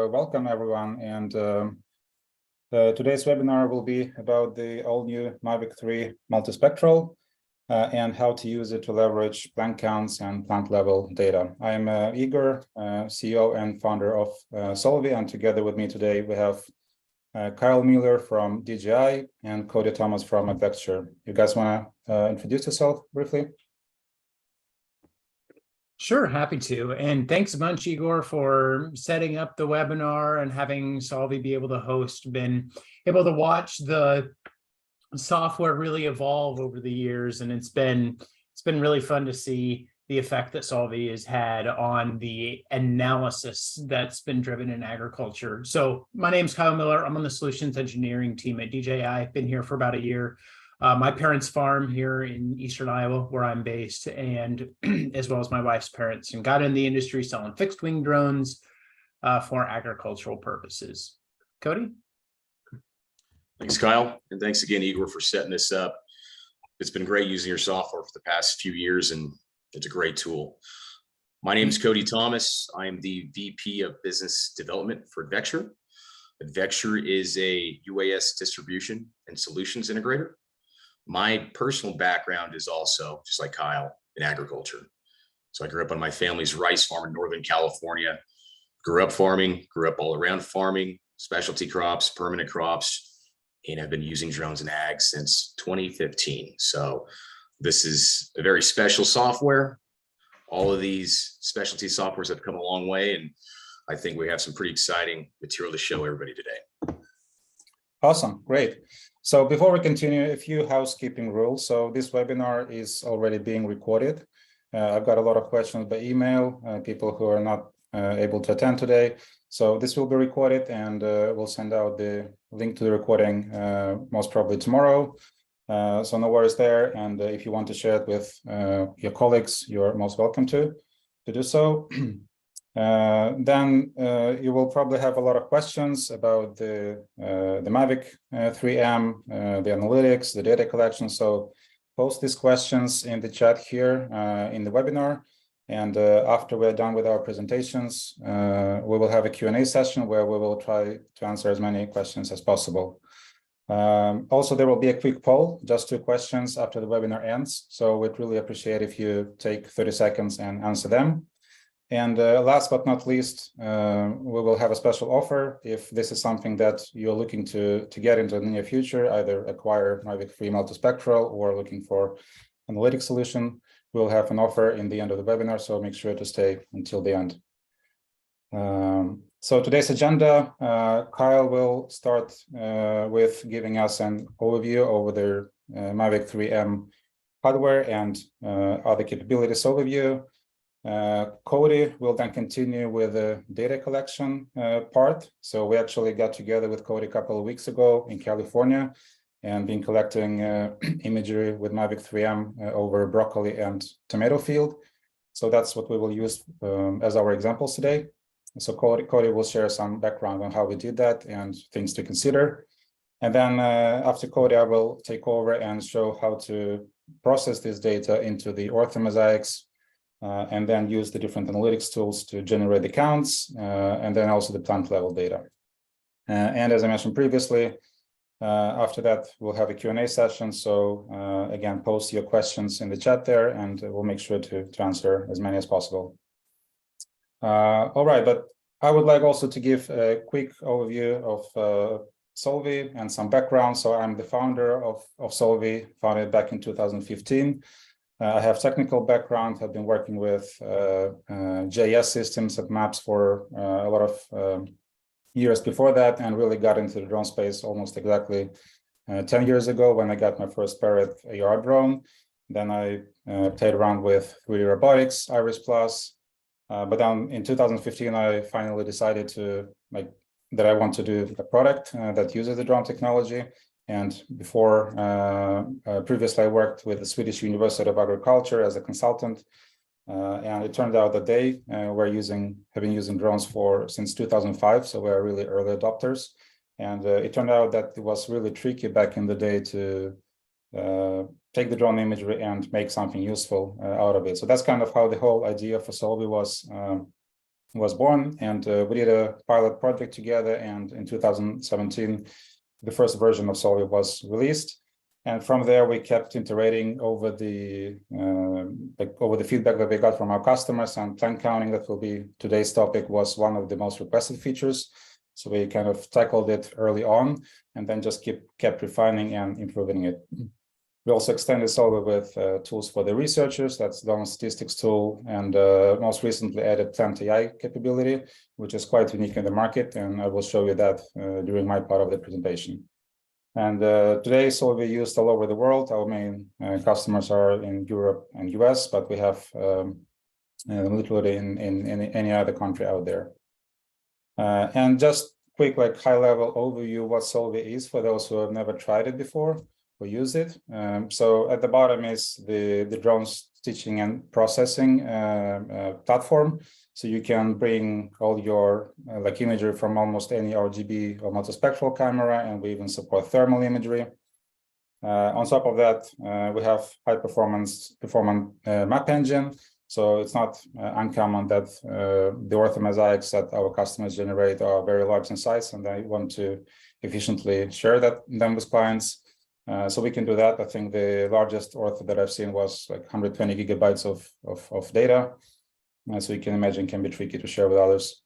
welcome everyone. And today's webinar will be about the all-new Mavic 3 Multispectral and how to use it to leverage plant counts and plant level data. I'm Igor, CEO and founder of Solvi, and together with me today we have Kyle Miller from DJI and Cody Thomas from Adventure. You guys want to introduce yourself briefly? Sure, happy to. And thanks a bunch, Igor, for setting up the webinar and having Solvi be able to host. Been able to watch the software really evolve over the years, and it's been really fun to see the effect that Solvi has had on the analysis that's been driven in agriculture. So my name's Kyle Miller. I'm on the solutions engineering team at DJI. I've been here for about a year. My parents farm here in Eastern Iowa, where I'm based, and as well as my wife's parents, and got in the industry selling fixed wing drones for agricultural purposes. Cody? Thanks, Kyle. And thanks again, Igor, for setting this up. It's been great using your software for the past few years, and it's a great tool. My name is Cody Thomas. I am the VP of Business Development for Adventure. Adventure is a UAS distribution and solutions integrator. My personal background is also, just like Kyle, in agriculture. So I grew up on my family's rice farm in Northern California, grew up farming, grew up all around farming, specialty crops, permanent crops, and I've been using drones in ag since 2015. So this is a very special software. All of these specialty softwares have come a long way, and I think we have some pretty exciting material to show everybody today. Awesome, great. So before we continue, a few housekeeping rules. So this webinar is already being recorded. I've got a lot of questions by email, people who are not able to attend today. So this will be recorded, and we'll send out the link to the recording most probably tomorrow. So no worries there. And if you want to share it with your colleagues, you're most welcome to do so. Then you will probably have a lot of questions about the Mavic 3M, the analytics, the data collection. So post these questions in the chat here in the webinar. And after we're done with our presentations, we will have a Q&A session where we will try to answer as many questions as possible. Also, there will be a quick poll, just 2 questions after the webinar ends. So we'd really appreciate if you take 30 seconds and answer them. And last but not least, we will have a special offer if this is something that you're looking to get into in the near future, either acquire Mavic 3 Multispectral or looking for analytics solution. We'll have an offer in the end of the webinar, so make sure to stay until the end. So today's agenda, Kyle will start with giving us an overview over the Mavic 3M hardware and other capabilities overview. Cody will then continue with the data collection part. So we actually got together with Cody a couple of weeks ago in California and been collecting imagery with Mavic 3M over broccoli and tomato field. So that's what we will use as our examples today. So Cody will share some background on how we did that and things to consider. And then after Cody, I will take over and show how to process this data into the orthomosaics, and then use the different analytics tools to generate the counts, and then also the plant level data. And as I mentioned previously, after that, we'll have a Q&A session. So again, post your questions in the chat there, and we'll make sure to answer as many as possible. All right, but I would like also to give a quick overview of Solvi and some background. So I'm the founder of Solvi, founded back in 2015. I have technical background, have been working with GIS systems and maps for a lot of years before that, and really got into the drone space almost exactly 10 years ago when I got my first Parrot AR drone. Then I played around with 3D robotics, Iris Plus, but then in 2015, I finally decided that I want to do a product that uses the drone technology. And before, previously I worked with the Swedish University of Agriculture as a consultant. And it turned out that they have been using drones since 2005. So we're really early adopters. And it turned out that it was really tricky back in the day to take the drone imagery and make something useful out of it. So that's kind of how the whole idea for Solvi was was born, and we did a pilot project together. And in 2017, the first version of Solvi was released. And from there, we kept iterating over the feedback that we got from our customers. And plant counting, that will be today's topic, was one of the most requested features. So we kind of tackled it early on, and then just kept refining and improving it. We also extended Solvi with tools for the researchers. That's the statistics tool, and most recently added PlantAI capability, which is quite unique in the market. And I will show you that during my part of the presentation. And today, Solvi is used all over the world. Our main customers are in Europe and US, but we have literally in any other country out there. And just quick, like high-level overview what Solvi is for those who have never tried it before or used it. So at the bottom is the drone stitching and processing platform. So you can bring all your like imagery from almost any RGB or multispectral camera, and we even support thermal imagery. On top of that, we have performant map engine. So it's not uncommon that the orthomosaics that our customers generate are very large in size, and they want to efficiently share them with clients. So we can do that. I think the largest ortho that I've seen was like 120 gigabytes of data. So you can imagine can be tricky to share with others.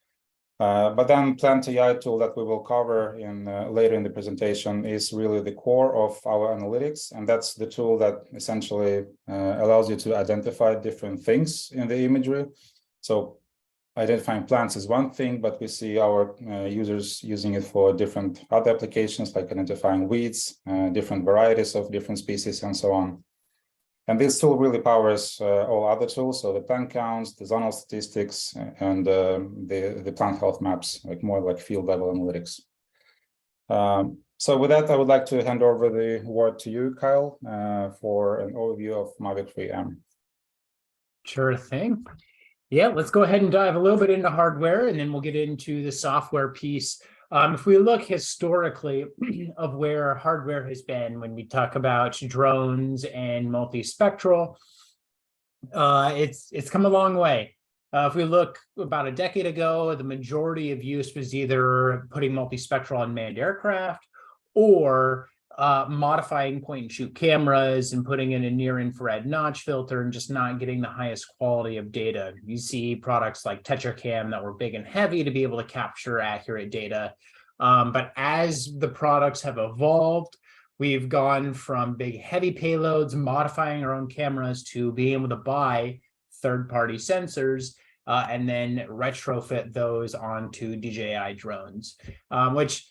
But then PlantAI tool that we will cover later in the presentation is really the core of our analytics. And that's the tool that essentially allows you to identify different things in the imagery. So identifying plants is one thing, but we see our users using it for different other applications, like identifying weeds, different varieties of different species, and so on. And this tool really powers all other tools, so the plant counts, the zonal statistics, and the plant health maps, like more like field level analytics. So with that, I would like to hand over the word to you, Kyle, for an overview of Mavic 3M. Sure thing. Yeah, let's go ahead and dive a little bit into hardware, and then we'll get into the software piece. If we look historically of where hardware has been when we talk about drones and multispectral, it's come a long way. If we look about a decade ago, the majority of use was either putting multispectral on manned aircraft or modifying point and shoot cameras and putting in a near infrared notch filter and just not getting the highest quality of data. You see products like Tetracam that were big and heavy to be able to capture accurate data. But as the products have evolved, we've gone from big heavy payloads, modifying our own cameras, to being able to buy third-party sensors and then retrofit those onto DJI drones, which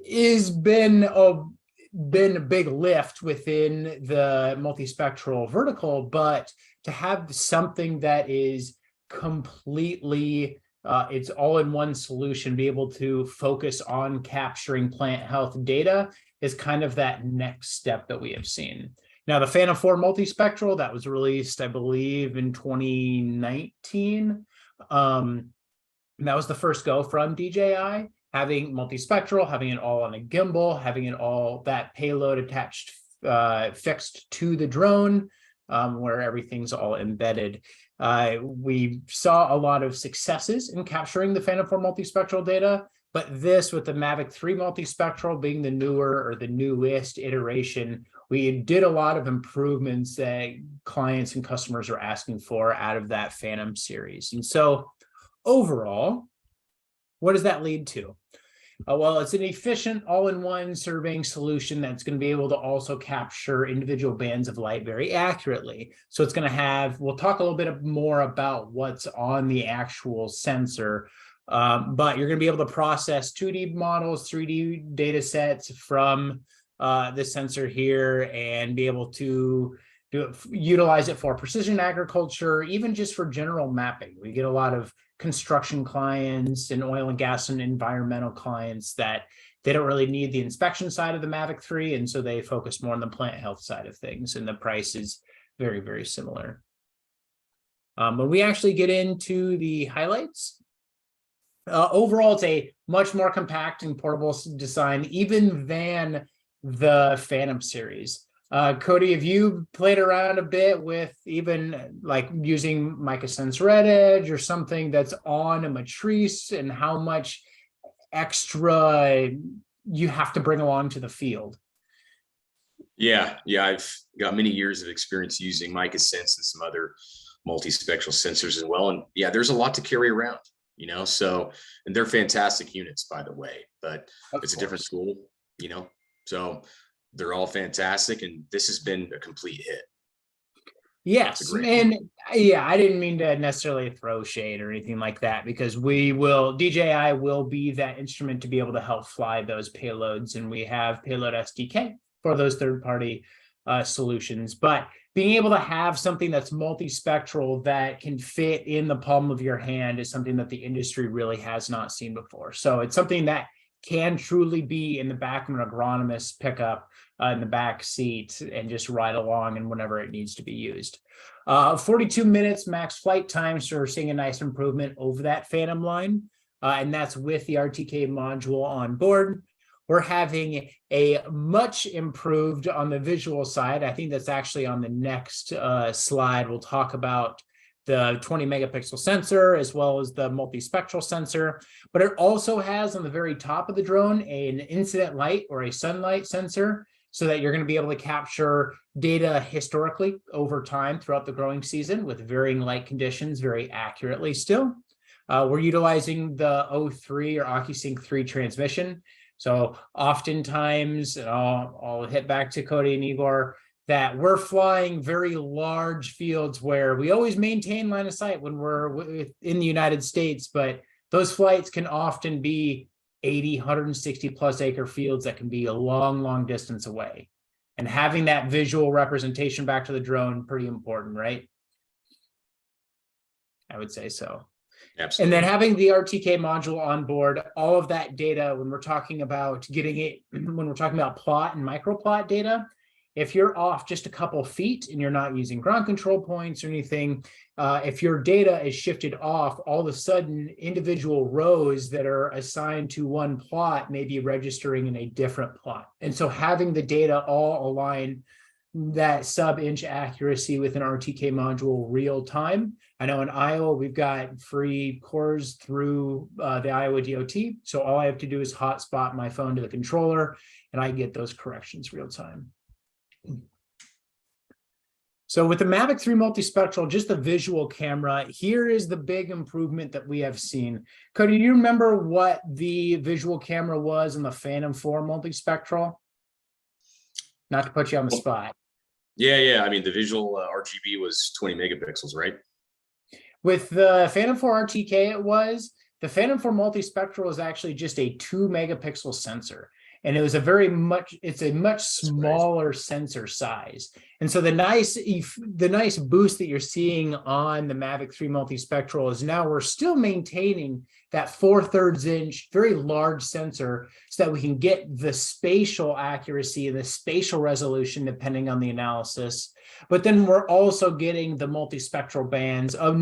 has been a big lift within the multispectral vertical. But to have something that is completely it's all-in-one solution, be able to focus on capturing plant health data, is kind of that next step that we have seen. Now, the Phantom 4 multispectral that was released, I believe, in 2019. That was the first go from DJI, having multispectral, having it all on a gimbal, having it all that payload attached, fixed to the drone, where everything's all embedded. We saw a lot of successes in capturing the Phantom 4 multispectral data, but this, with the Mavic 3 multispectral being the newer or the newest iteration, we did a lot of improvements that clients and customers are asking for out of that Phantom series. And so overall, what does that lead to? Well, it's an efficient all-in-one surveying solution that's going to be able to also capture individual bands of light very accurately. So it's going to have, we'll talk a little bit more about what's on the actual sensor, but you're going to be able to process 2D models, 3D data sets from the sensor here, and be able to utilize it for precision agriculture, even just for general mapping. We get a lot of construction clients and oil and gas and environmental clients that they don't really need the inspection side of the Mavic 3, and so they focus more on the plant health side of things, and the price is very, very similar. When we actually get into the highlights, overall, it's a much more compact and portable design even than the Phantom series. Cody, have you played around a bit with even like using Mica Sense Red Edge or something that's on a matrice, and how much extra you have to bring along to the field? Yeah, I've got many years of experience using Mica Sense and some other multispectral sensors as well. And yeah, there's a lot to carry around, so, and they're fantastic units, by the way, but it's a different tool, so they're all fantastic. And this has been a complete hit. Yes, and yeah, I didn't mean to necessarily throw shade or anything like that, because DJI will be that instrument to be able to help fly those payloads, and we have payload SDK for those third-party solutions. But being able to have something that's multispectral that can fit in the palm of your hand is something that the industry really has not seen before. So it's something that can truly be in the back of an agronomist pickup in the back seat and just ride along and whenever it needs to be used. 42 minutes max flight time, so we're seeing a nice improvement over that Phantom line, and that's with the RTK module on board. We're having a much improved on the visual side. I think that's actually on the next slide. We'll talk about the 20 megapixel sensor as well as the multispectral sensor, but it also has on the very top of the drone an incident light or a sunlight sensor, so that you're going to be able to capture data historically over time throughout the growing season with varying light conditions very accurately still. We're utilizing the O3 or OcuSync 3 transmission. So oftentimes, and I'll hit back to Cody and Igor, that we're flying very large fields where we always maintain line of sight when we're in the United States, but those flights can often be 80, 160 plus acre fields that can be a long distance away. And having that visual representation back to the drone, pretty important, right? I would say so. Absolutely. And then having the RTK module on board, all of that data, when we're talking about when we're talking about plot and microplot data, if you're off just a couple feet and you're not using ground control points or anything, if your data is shifted off, all of a sudden individual rows that are assigned to one plot may be registering in a different plot. And so having the data all align that sub-inch accuracy with an RTK module real time. I know in Iowa, we've got free cores through the Iowa DOT. So all I have to do is hotspot my phone to the controller and I get those corrections real time. So with the Mavic 3 multispectral, just the visual camera, here is the big improvement that we have seen. Cody, do you remember what the visual camera was in the Phantom 4 multispectral? Not to put you on the spot. Yeah. I mean, the visual RGB was 20 megapixels, right? With the Phantom 4 RTK, it was. The Phantom 4 multispectral is actually just a 2 megapixel sensor. And it was it's a much smaller sensor size. And so the nice boost that you're seeing on the Mavic 3 multispectral is now we're still maintaining that 4/3 inch, very large sensor so that we can get the spatial accuracy and the spatial resolution depending on the analysis. But then we're also getting the multispectral bands of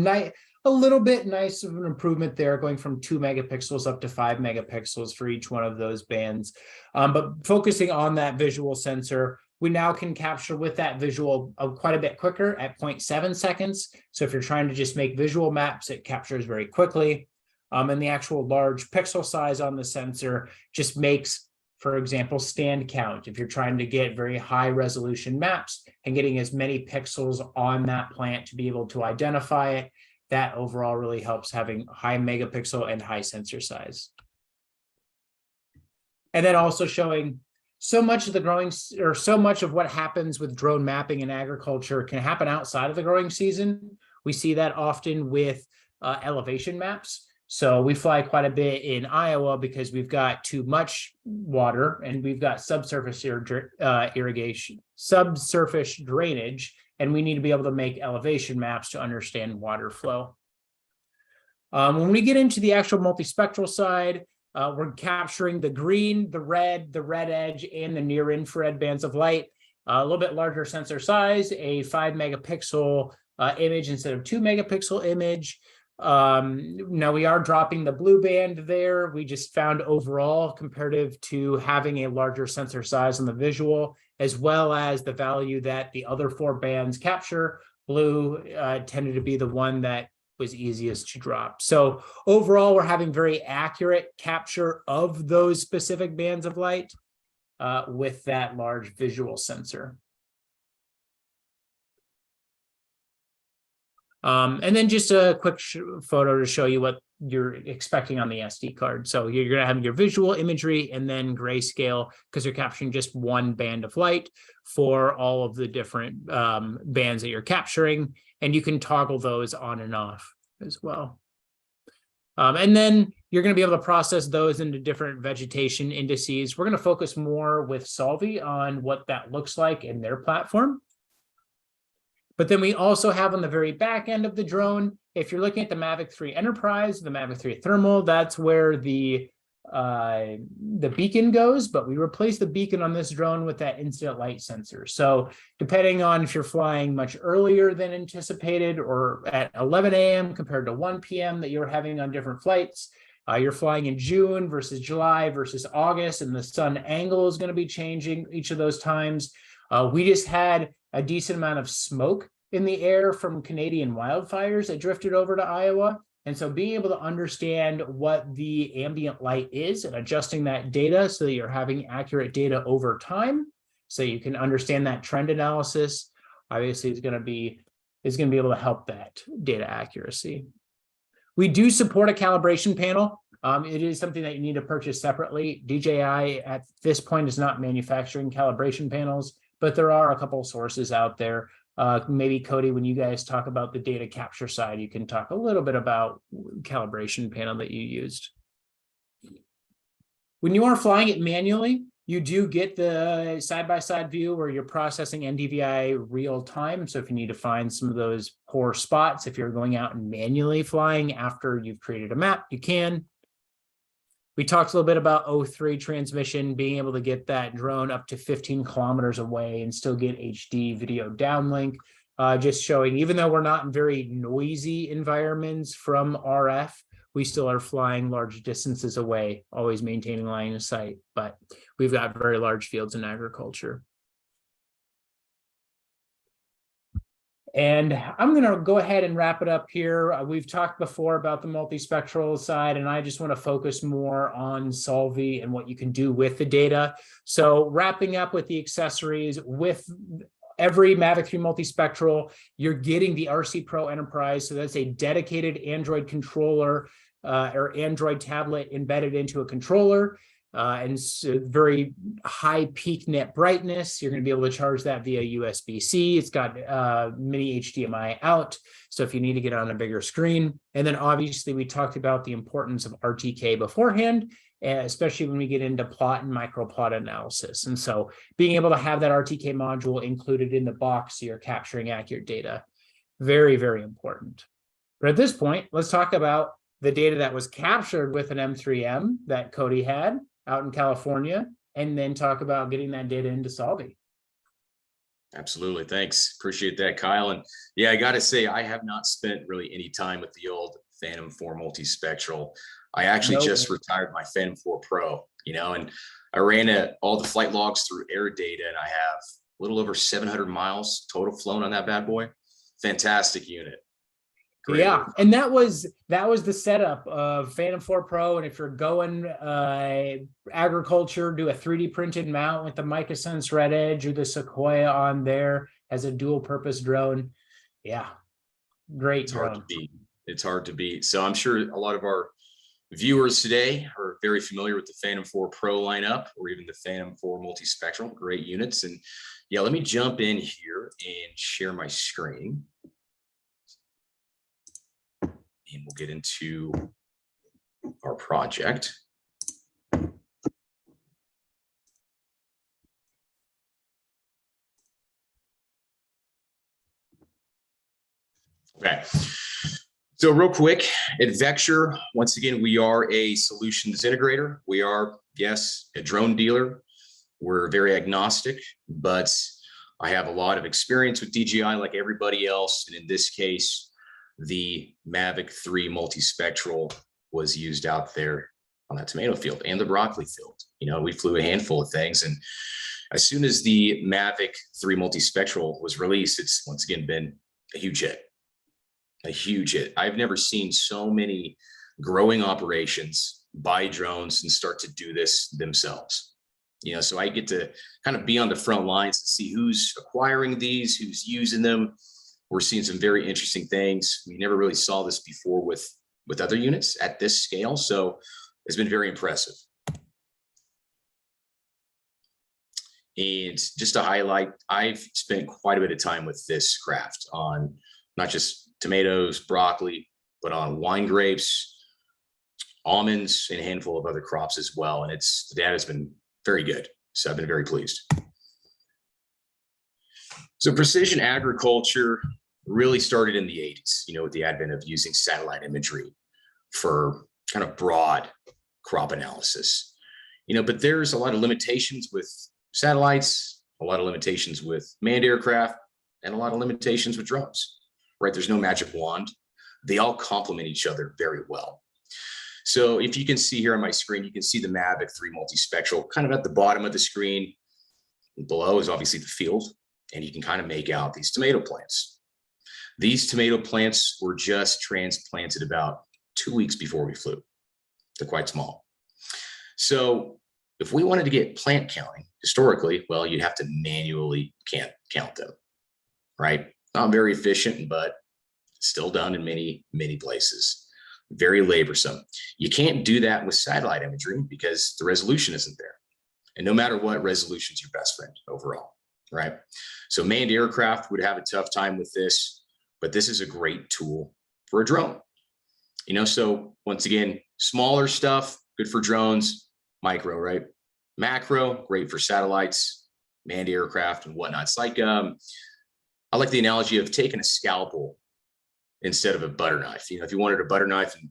a little bit nice of an improvement there, going from 2 megapixels up to 5 megapixels for each one of those bands. But focusing on that visual sensor, we now can capture with that visual quite a bit quicker at 0.7 seconds. So if you're trying to just make visual maps, it captures very quickly. And the actual large pixel size on the sensor just makes, for example, stand count. If you're trying to get very high resolution maps and getting as many pixels on that plant to be able to identify it, that overall really helps having high megapixel and high sensor size. And then also showing so much of the growing, or so much of what happens with drone mapping in agriculture can happen outside of the growing season. We see that often with elevation maps. So we fly quite a bit in Iowa because we've got too much water and we've got subsurface irrigation, subsurface drainage, and we need to be able to make elevation maps to understand water flow. When we get into the actual multispectral side, we're capturing the green, the red edge, and the near infrared bands of light. A little bit larger sensor size, a 5 megapixel image instead of 2 megapixel image. Now we are dropping the blue band there. We just found overall comparative to having a larger sensor size on the visual, as well as the value that the other 4 bands capture. Blue tended to be the one that was easiest to drop. So overall, we're having very accurate capture of those specific bands of light with that large visual sensor. And then just a quick photo to show you what you're expecting on the SD card. So you're going to have your visual imagery and then grayscale, because you're capturing just one band of light for all of the different bands that you're capturing. And you can toggle those on and off as well. And then you're going to be able to process those into different vegetation indices. We're going to focus more with Solvi on what that looks like in their platform. But then we also have on the very back end of the drone, if you're looking at the Mavic 3 Enterprise, the Mavic 3 Thermal, that's where the beacon goes, but we replace the beacon on this drone with that incident light sensor. So depending on if you're flying much earlier than anticipated or at 11 a.m. compared to 1 p.m. that you're having on different flights, you're flying in June versus July versus August, and the sun angle is going to be changing each of those times. We just had a decent amount of smoke in the air from Canadian wildfires that drifted over to Iowa. And so being able to understand what the ambient light is and adjusting that data so that you're having accurate data over time, so you can understand that trend analysis, obviously is going to be able to help that data accuracy. We do support a calibration panel. It is something that you need to purchase separately. DJI at this point is not manufacturing calibration panels, but there are a couple of sources out there. Maybe Cody, when you guys talk about the data capture side, you can talk a little bit about calibration panel that you used. When you are flying it manually, you do get the side-by-side view where you're processing NDVI real time. So if you need to find some of those poor spots, if you're going out and manually flying after you've created a map, you can. We talked a little bit about O3 transmission, being able to get that drone up to 15 kilometers away and still get HD video downlink, just showing, even though we're not in very noisy environments from RF, we still are flying large distances away, always maintaining line of sight, but we've got very large fields in agriculture. And I'm going to go ahead and wrap it up here. We've talked before about the multispectral side, and I just want to focus more on Solvi and what you can do with the data. So wrapping up with the accessories, with every Mavic 3 multispectral, you're getting the RC Pro Enterprise. So that's a dedicated Android controller or Android tablet embedded into a controller. And so very high peak net brightness. You're going to be able to charge that via USB-C. It's got mini HDMI out, so if you need to get on a bigger screen. And then obviously we talked about the importance of RTK beforehand, especially when we get into plot and microplot analysis. And so being able to have that RTK module included in the box so you're capturing accurate data, very, very important. But at this point, let's talk about the data that was captured with an M3M that Cody had out in California, and then talk about getting that data into Solvi. Absolutely. Thanks. Appreciate that, Kyle. And yeah, I got to say, I have not spent really any time with the old Phantom 4 Multispectral. I actually just retired my Phantom 4 Pro, and I ran all the flight logs through air data, and I have a little over 700 miles total flown on that bad boy. Fantastic unit. Great Yeah, work. and that was the setup of Phantom 4 Pro. And if you're going agriculture, do a 3D printed mount with the Mica Sense Red Edge or the Sequoia on there as a dual purpose drone. Yeah, great It's drone. hard to beat. It's hard to beat. So I'm sure a lot of our viewers today are very familiar with the Phantom 4 Pro lineup, or even the Phantom 4 Multispectral. Great units. And yeah, let me jump in here and share my screen. And we'll get into our project. Okay, so real quick, at Vecture, once again, we are a solutions integrator. We are, yes, a drone dealer. We're very agnostic, but I have a lot of experience with DJI like everybody else. And in this case, the Mavic 3 Multispectral was used out there on that tomato field and the broccoli field. You know, we flew a handful of things, and as soon as the Mavic 3 Multispectral was released, it's once again been a huge hit. A huge hit. I've never seen so many growing operations buy drones and start to do this themselves. You know, so I get to kind of be on the front lines and see who's acquiring these, who's using them. We're seeing some very interesting things. We never really saw this before with other units at this scale. So it's been very impressive. And just to highlight, I've spent quite a bit of time with this craft on not just tomatoes, broccoli, but on wine grapes, almonds, and a handful of other crops as well. And the data has been very good. So I've been very pleased. So precision agriculture really started in the 80s, you know, with the advent of using satellite imagery for kind of broad crop analysis. You know, but there's a lot of limitations with satellites, a lot of limitations with manned aircraft, and a lot of limitations with drones, right? There's no magic wand. They all complement each other very well. So if you can see here on my screen, you can see the Mavic 3 Multispectral kind of at the bottom of the screen. Below is obviously the field, and you can kind of make out these tomato plants. These tomato plants were just transplanted about 2 weeks before we flew. They're quite small. So if we wanted to get plant counting historically, well, you'd have to manually count them, right? Not very efficient, but still done in many, many places. Very laborsome. You can't do that with satellite imagery because the resolution isn't there. And no matter what, resolution is your best friend overall, right? So manned aircraft would have a tough time with this, but this is a great tool for a drone. You know, so once again, smaller stuff, good for drones, micro, right? Macro, great for satellites, manned aircraft and whatnot. It's like, I like the analogy of taking a scalpel instead of a butter knife. You know, if you wanted a butter knife and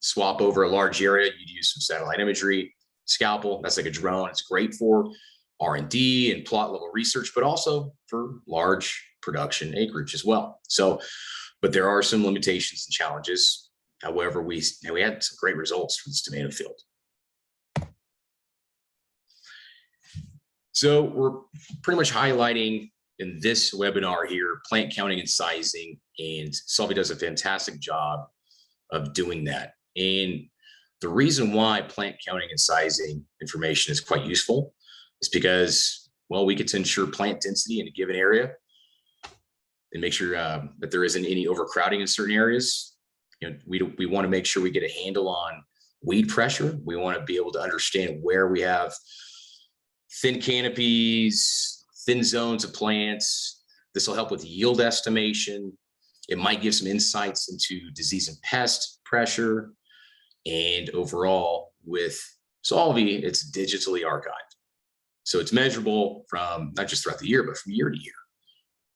swap over a large area, you'd use some satellite imagery. Scalpel, that's like a drone. It's great for R&D and plot level research, but also for large production acreage as well. So, but there are some limitations and challenges. However, we had some great results from this tomato field. So we're pretty much highlighting in this webinar here, plant counting and sizing, and Solvi does a fantastic job of doing that. And the reason why plant counting and sizing information is quite useful is because, well, we get to ensure plant density in a given area and make sure that there isn't any overcrowding in certain areas. You know, we want to make sure we get a handle on weed pressure. We want to be able to understand where we have thin canopies, thin zones of plants. This will help with yield estimation. It might give some insights into disease and pest pressure. And overall, with Solvi, it's digitally archived. So it's measurable from not just throughout the year, but from year to year.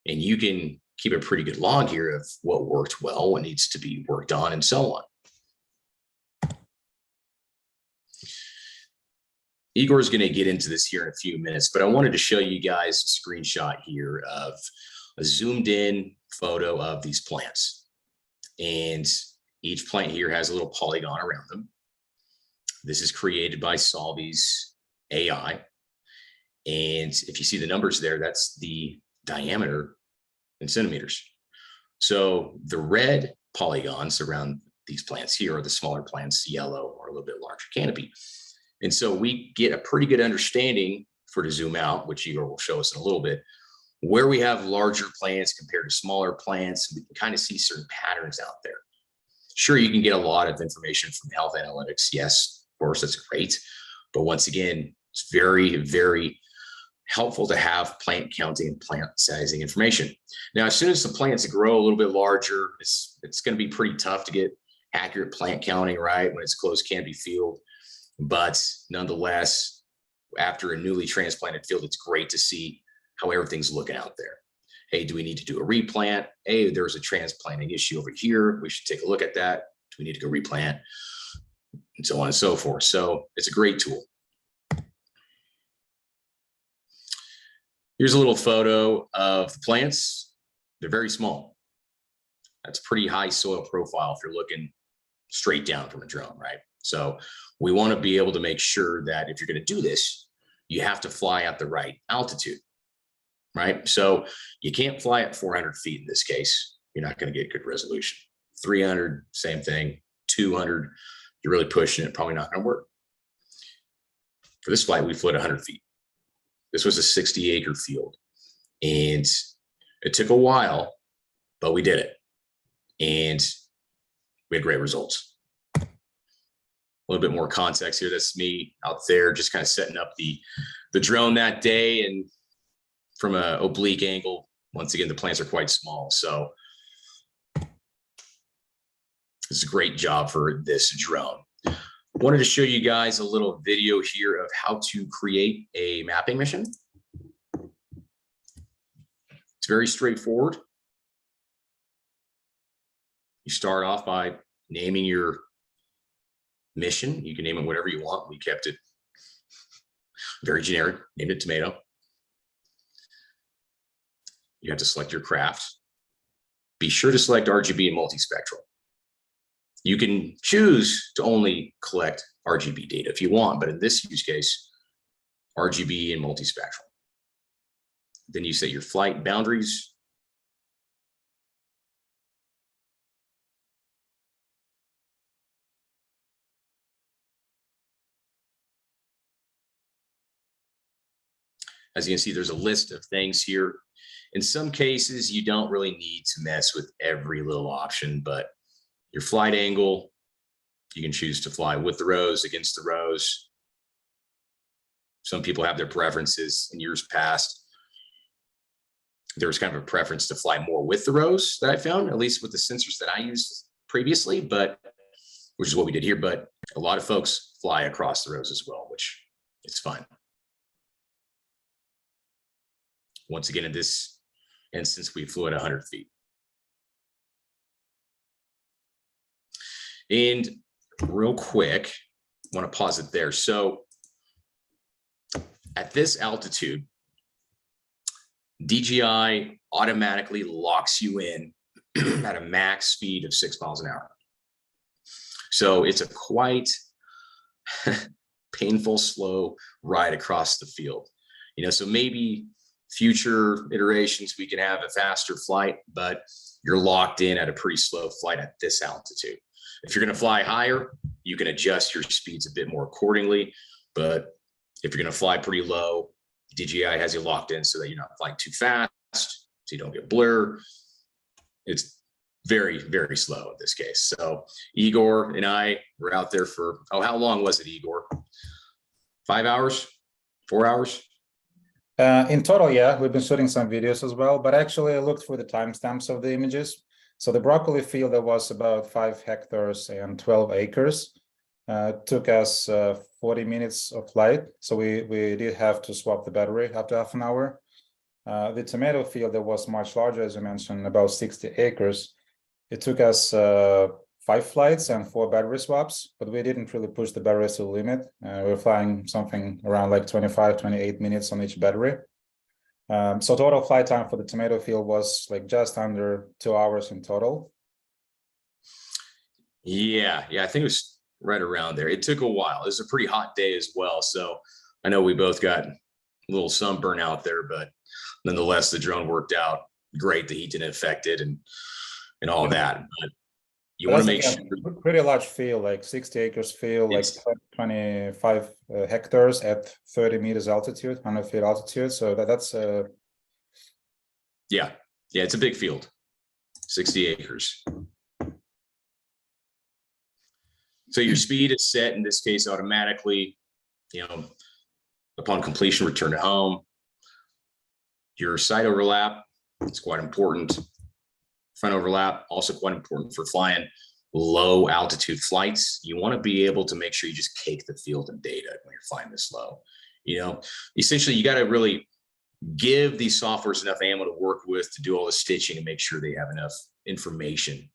And you can keep a pretty good log here of what worked well, what needs to be worked on, and so on. Igor is going to get into this here in a few minutes, but I wanted to show you guys a screenshot here of a zoomed in photo of these plants. And each plant here has a little polygon around them. This is created by Solvi's AI. And if you see the numbers there, that's the diameter in centimeters. So the red polygons around these plants here are the smaller plants, yellow or a little bit larger canopy. And so we get a pretty good understanding for to zoom out, which Igor will show us in a little bit, where we have larger plants compared to smaller plants. We can kind of see certain patterns out there. Sure, you can get a lot of information from health analytics. Yes, of course, that's great. But once again, it's very, very helpful to have plant counting and plant sizing information. Now, as soon as the plants grow a little bit larger, it's going to be pretty tough to get accurate plant counting, right, when it's a closed canopy field. But nonetheless, after a newly transplanted field, it's great to see how everything's looking out there. Hey, do we need to do a replant? Hey, there's a transplanting issue over here. We should take a look at that. Do we need to go replant? And so on and so forth. So it's a great tool. Here's a little photo of the plants. They're very small. That's pretty high soil profile if you're looking straight down from a drone, right? So we want to be able to make sure that if you're going to do this, you have to fly at the right altitude, right? So you can't fly at 400 feet in this case. You're not going to get good resolution. 300, same thing. 200, you're really pushing it, probably not going to work. For this flight, we flew at 100 feet. This was a 60-acre field, and it took a while, but we did it, and we had great results. A little bit more context here. That's me out there just kind of setting up the drone that day, and from an oblique angle. Once again, the plants are quite small, so it's a great job for this drone. Wanted to show you guys a little video here of how to create a mapping mission. It's very straightforward. You start off by naming your mission. You can name it whatever you want. We kept it very generic, named it tomato. You have to select your craft. Be sure to select RGB and multispectral. You can choose to only collect RGB data if you want, but in this use case, RGB and multispectral. Then you set your flight boundaries. As you can see, there's a list of things here. In some cases, you don't really need to mess with every little option, but your flight angle, you can choose to fly with the rows, against the rows. Some people have their preferences. In years past, there was kind of a preference to fly more with the rows that I found, at least with the sensors that I used previously, but which is what we did here. But a lot of folks fly across the rows as well, which is fine. Once again, in this instance, we flew at 100 feet. And real quick, I want to pause it there. So at this altitude, DJI automatically locks you in at a max speed of 6 miles an hour. So it's a quite painful, slow ride across the field. You know, so maybe future iterations, we can have a faster flight, but you're locked in at a pretty slow flight at this altitude. If you're going to fly higher, you can adjust your speeds a bit more accordingly. But if you're going to fly pretty low, DJI has you locked in so that you're not flying too fast, so you don't get blur. It's very, very slow in this case. So Igor and I were out there for, how long was it, Igor? 5 hours? 4 hours? In total, yeah, we've been shooting some videos as well, but actually I looked for the timestamps of the images. So the broccoli field that was about 5 hectares and 12 acres took us 40 minutes of flight. So we did have to swap the battery after half an hour. The tomato field that was much larger, as you mentioned, about 60 acres. It took us 5 flights and 4 battery swaps, but we didn't really push the batteries to the limit. We were flying something around like 25, 28 minutes on each battery. So total flight time for the tomato field was like just under 2 hours in total. Yeah, I think it was right around there. It took a while. It was a pretty hot day as well. So I know we both got a little sunburn out there, but nonetheless, the drone worked out great. The heat didn't affect it and all that. But you want to make sure. Pretty large field, like 60 acres field, like 25 hectares at 30 meters altitude, 100 feet altitude. So that's yeah, it's a big field, 60 acres. So your speed is set in this case automatically, you know, upon completion, return to home. Your side overlap is quite important. Front overlap, also quite important for flying low altitude flights. You want to be able to make sure you just cake the field in data when you're flying this low. You know, essentially you got to really give these softwares enough ammo to work with to do all the stitching and make sure they have enough information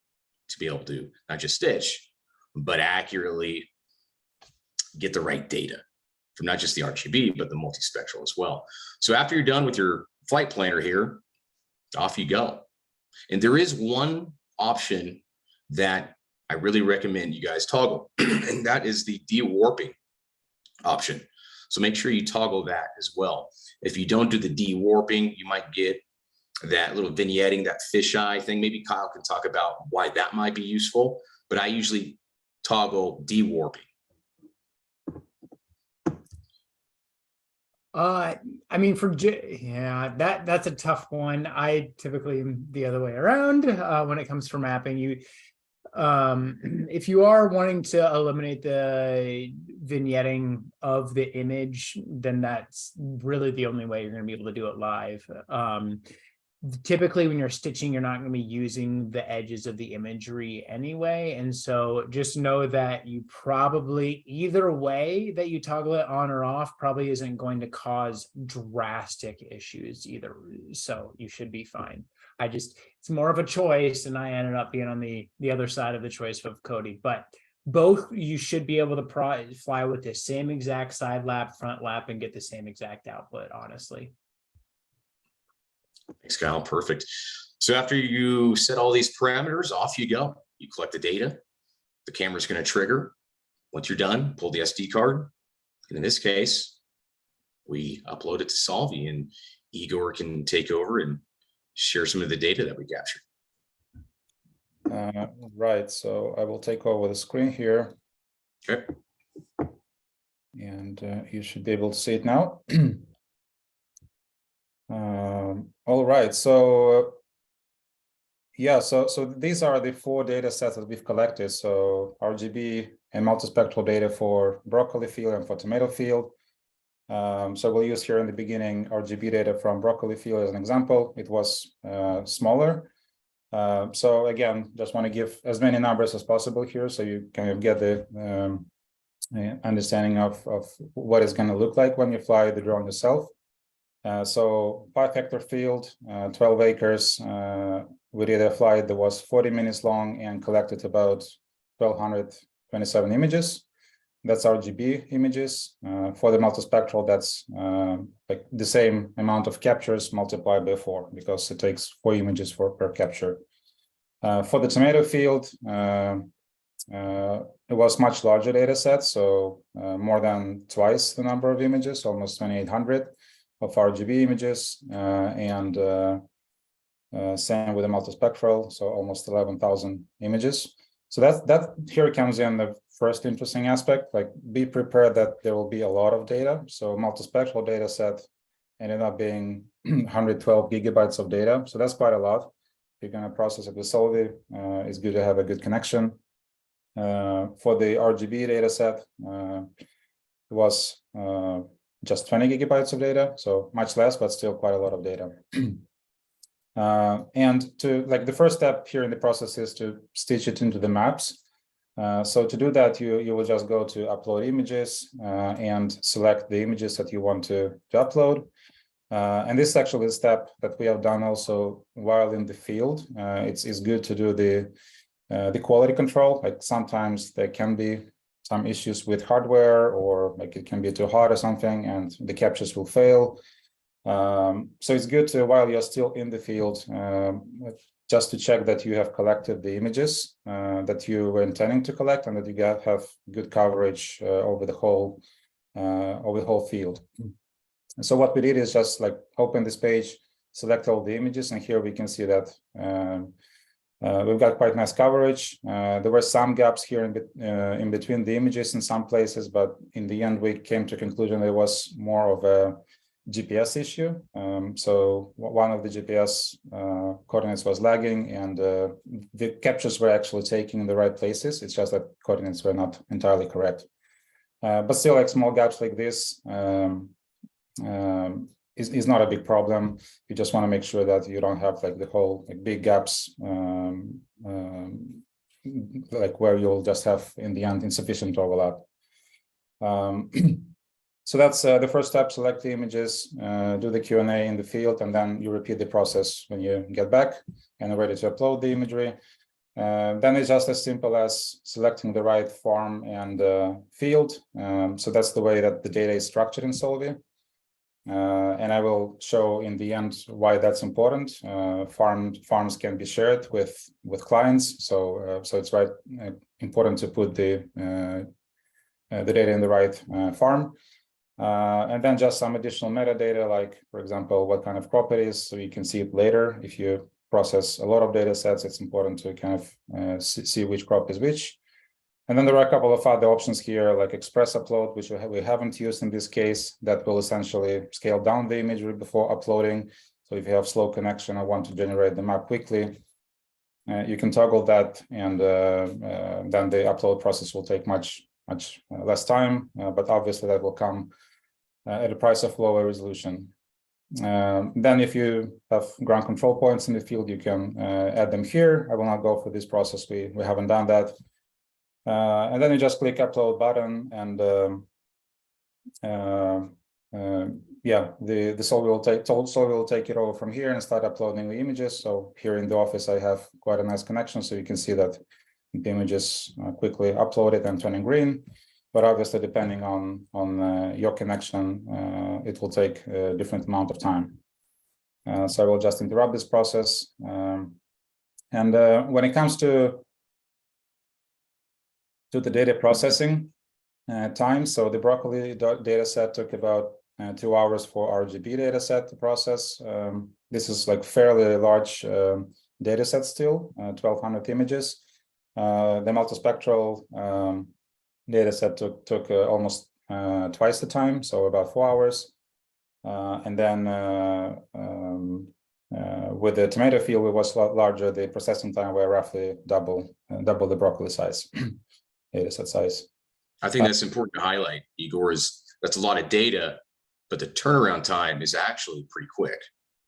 to be able to not just stitch, but accurately get the right data from not just the RGB, but the multispectral as well. So after you're done with your flight planner here, off you go. And there is one option that I really recommend you guys toggle, and that is the de-warping option. So make sure you toggle that as well. If you don't do the de-warping, you might get that little vignetting, that fisheye thing. Maybe Kyle can talk about why that might be useful, but I usually toggle de-warping. I mean, yeah, that's a tough one. I typically am the other way around when it comes for mapping. If you are wanting to eliminate the vignetting of the image, then that's really the only way you're going to be able to do it live. Typically when you're stitching, you're not going to be using the edges of the imagery anyway. And so just know that you probably, either way that you toggle it on or off, probably isn't going to cause drastic issues either. So you should be fine. It's more of a choice, and I ended up being on the other side of the choice of Cody, but both you should be able to fly with the same exact side lap, front lap, and get the same exact output, honestly. Thanks, Kyle. Perfect. So after you set all these parameters, off you go. You collect the data. The camera's going to trigger. Once you're done, pull the SD card. And in this case, we upload it to Solvi, and Igor can take over and share some of the data that we captured. Right. So I will take over the screen here. Okay. And you should be able to see it now. All right, so yeah, so these are the 4 data sets that we've collected. So RGB and multispectral data for broccoli field and for tomato field. So we'll use here in the beginning RGB data from broccoli field as an example. It was smaller. So again, just want to give as many numbers as possible here, so you kind of get the understanding of what it's going to look like when you fly the drone yourself. So 5-hectare field, 12 acres. We did a flight that was 40 minutes long and collected about 1,227 images. That's RGB images. For the multispectral, that's like the same amount of captures multiplied by 4, because it takes 4 images per capture. For the tomato field, it was much larger data set, so more than twice the number of images, almost 2,800 of RGB images, and same with the multispectral, so almost 11,000 images. So that here comes in the first interesting aspect, like be prepared that there will be a lot of data. So multispectral data set ended up being 112 gigabytes of data. So that's quite a lot. If you're going to process it with Solvi, it's good to have a good connection. For the RGB data set, it was just 20 gigabytes of data, so much less, but still quite a lot of data. And to the first step here in the process is to stitch it into the maps. So to do that, you will just go to upload images and select the images that you want to upload. And this is actually a step that we have done also while in the field. It's good to do the quality control. Like sometimes there can be some issues with hardware, or like it can be too hot or something, and the captures will fail. So it's good to, while you're still in the field, just to check that you have collected the images that you were intending to collect, and that you have good coverage over the whole field. And so what we did is just open this page, select all the images, and here we can see that we've got quite nice coverage. There were some gaps here in between the images in some places, but in the end we came to a conclusion there was more of a GPS issue. So one of the GPS coordinates was lagging, and the captures were actually taken in the right places. It's just that coordinates were not entirely correct. But still, small gaps like this is not a big problem. You just want to make sure that you don't have the whole big gaps, where you'll just have in the end insufficient overlap. So that's the first step. Select the images, do the Q&A in the field, and then you repeat the process when you get back and are ready to upload the imagery. Then it's just as simple as selecting the right form and field. So that's the way that the data is structured in Solvi. and I will show in the end why that's important. Farms can be shared with clients, so it's important to put the data in the right farm. And then just some additional metadata, like, for example, what kind of crop it is, so you can see it later. If you process a lot of data sets, it's important to kind of see which crop is which. And then there are a couple of other options here, like Express Upload, which we haven't used in this case, that will essentially scale down the imagery before uploading. So if you have slow connection, I want to generate the map quickly, you can toggle that, and then the upload process will take much less time, but obviously that will come at a price of lower resolution. Then if you have ground control points in the field, you can add them here. I will not go for this process. We haven't done that. And then you just click upload button, and yeah, the Solvi will take it over from here and start uploading the images. So here in the office, I have quite a nice connection, so you can see that the images quickly uploaded and turning green. But obviously, depending on your connection, it will take a different amount of time. So I will just interrupt this process. And when it comes to the data processing time, so the broccoli data set took about 2 hours for RGB data set to process. This is like fairly large data set still, 1,200 images. The multispectral data set took almost twice the time, so about 4 hours. And then with the tomato field, it was a lot larger. The processing time were roughly double the broccoli size, data set size. I think that's important to highlight, Igor, is that's a lot of data, but the turnaround time is actually pretty quick.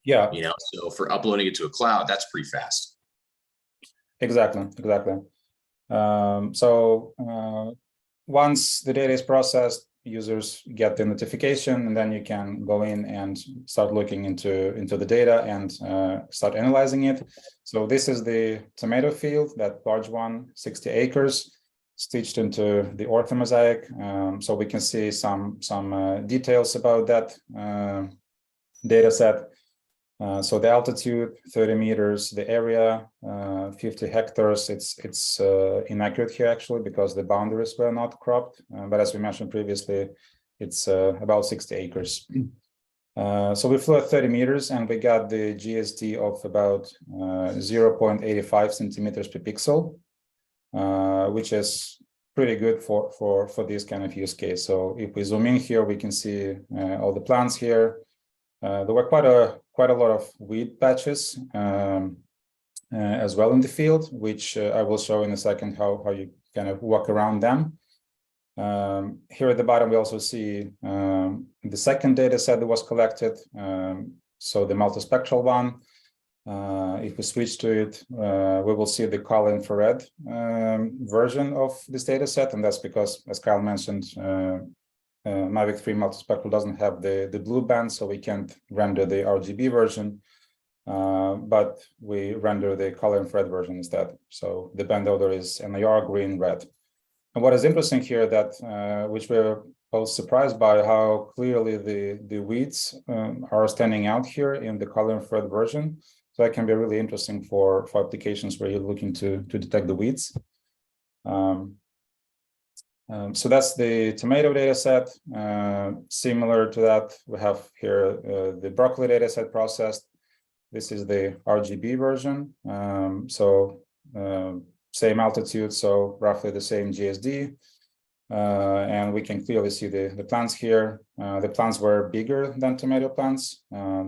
Yeah. You know, so for uploading it to a cloud, that's pretty fast. Exactly. Once the data is processed, users get the notification, and then you can go in and start looking into the data and start analyzing it. So this is the tomato field, that large one, 60 acres, stitched into the orthomosaic. So we can see some details about that data set. So the altitude, 30 meters, the area, 50 hectares. It's inaccurate here actually because the boundaries were not cropped. But as we mentioned previously, it's about 60 acres. So we flew at 30 meters and we got the GSD of about 0.85 centimeters per pixel, which is pretty good for this kind of use case. So if we zoom in here, we can see all the plants here. There were quite a lot of weed patches as well in the field, which I will show in a second how you kind of walk around them. Here at the bottom, we also see the second data set that was collected. So the multispectral one. If we switch to it, we will see the color infrared version of this data set, and that's because, as Kyle mentioned, Mavic 3 Multispectral doesn't have the blue band, so we can't render the RGB version, but we render the color infrared version instead. So the band order is NIR, green, red. And what is interesting here that, which we're both surprised by, how clearly the weeds are standing out here in the color infrared version. So that can be really interesting for applications where you're looking to detect the weeds. So that's the tomato data set. Similar to that, we have here the broccoli data set processed. This is the RGB version. Same altitude, so roughly the same GSD. And we can clearly see the plants here. The plants were bigger than tomato plants,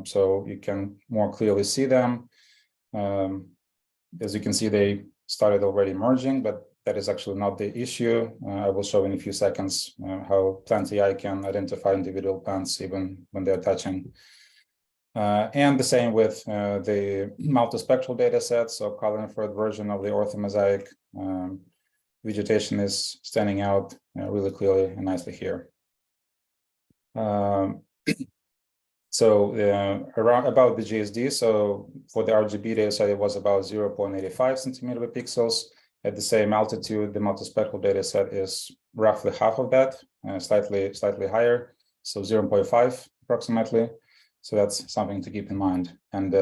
so you can more clearly see them. As you can see, they started already merging, but that is actually not the issue. I will show in a few seconds how PlantAI can identify individual plants even when they're touching. And the same with the multispectral data set, so color infrared version of the orthomosaic. Vegetation is standing out really clearly and nicely here. Around about the GSD, so for the RGB data set, it was about 0.85 centimeter per pixels. At the same altitude, the multispectral data set is roughly half of that, slightly higher, so 0.5 approximately. So that's something to keep in mind. And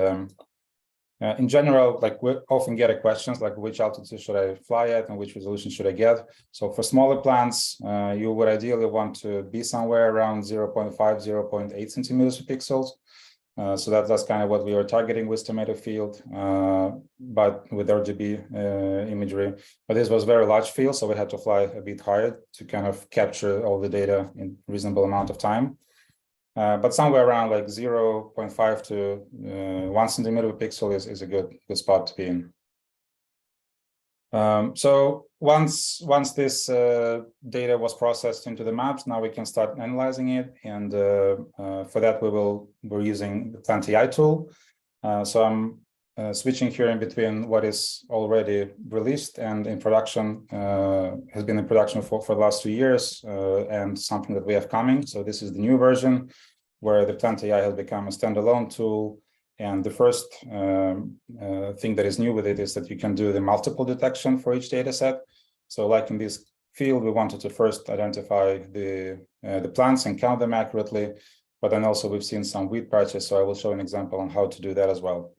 in general, like we often get questions like which altitude should I fly at and which resolution should I get? So for smaller plants, you would ideally want to be somewhere around 0.5, 0.8 centimeters per pixels. So that's kind of what we were targeting with tomato field, but with RGB imagery. But this was very large field, so we had to fly a bit higher to kind of capture all the data in reasonable amount of time. But somewhere around like 0.5 to 1 centimeter per pixel is a good spot to be in. So once this data was processed into the maps, now we can start analyzing it. And for that, we're using the PlantAI tool. So I'm switching here in between what is already released and in production, has been in production for the last 2 years, and something that we have coming. So this is the new version where the PlantAI has become a standalone tool. And the first thing that is new with it is that you can do the multiple detection for each data set. So like in this field, we wanted to first identify the plants and count them accurately, but then also we've seen some weed patches. So I will show an example on how to do that as well.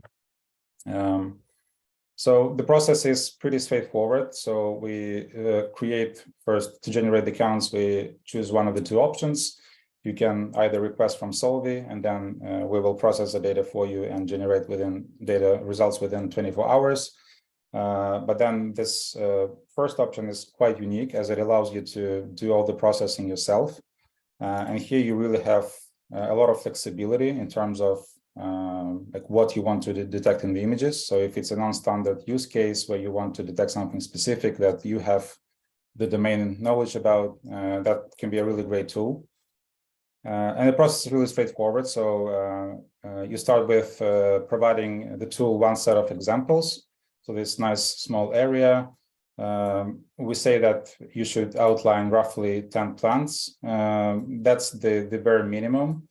So the process is pretty straightforward. So we create first to generate the counts, we choose one of the two options. You can either request from Solvi, and then we will process the data for you and generate results within 24 hours. But then this first option is quite unique as it allows you to do all the processing yourself. And here you really have a lot of flexibility in terms of like what you want to detect in the images. So if it's a non-standard use case where you want to detect something specific that you have the domain knowledge about, that can be a really great tool. And the process is really straightforward. So you start with providing the tool one set of examples. So this nice small area, we say that you should outline roughly 10 plants. That's the very minimum.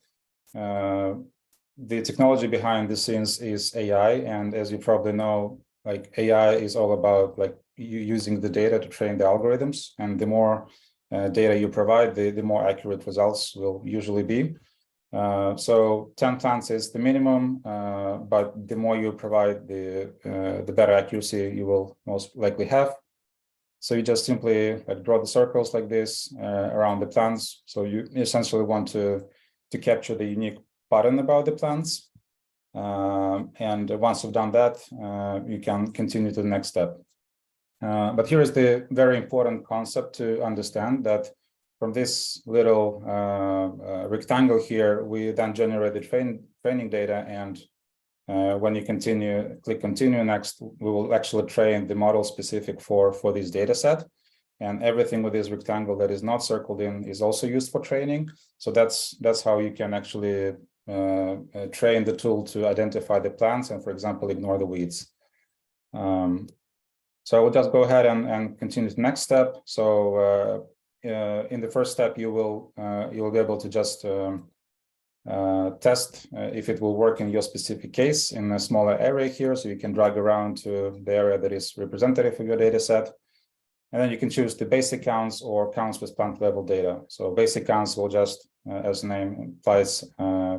The technology behind the scenes is AI. And as you probably know, like AI is all about like you using the data to train the algorithms. And the more data you provide, the more accurate results will usually be. So 10 plants is the minimum, but the more you provide, the better accuracy you will most likely have. So you just simply like draw the circles like this around the plants. So you essentially want to capture the unique pattern about the plants. And once you've done that, you can continue to the next step. But here is the very important concept to understand that from this little rectangle here, we then generate the training data. And when you click continue next, we will actually train the model specific for this data set. And everything with this rectangle that is not circled in is also used for training. So that's how you can actually train the tool to identify the plants and, for example, ignore the weeds. So I will just go ahead and continue to the next step. So in the first step, you will be able to just test if it will work in your specific case in a smaller area here. So you can drag around to the area that is representative of your data set. And then you can choose the basic counts or counts with plant level data. So basic counts will just, as the name implies,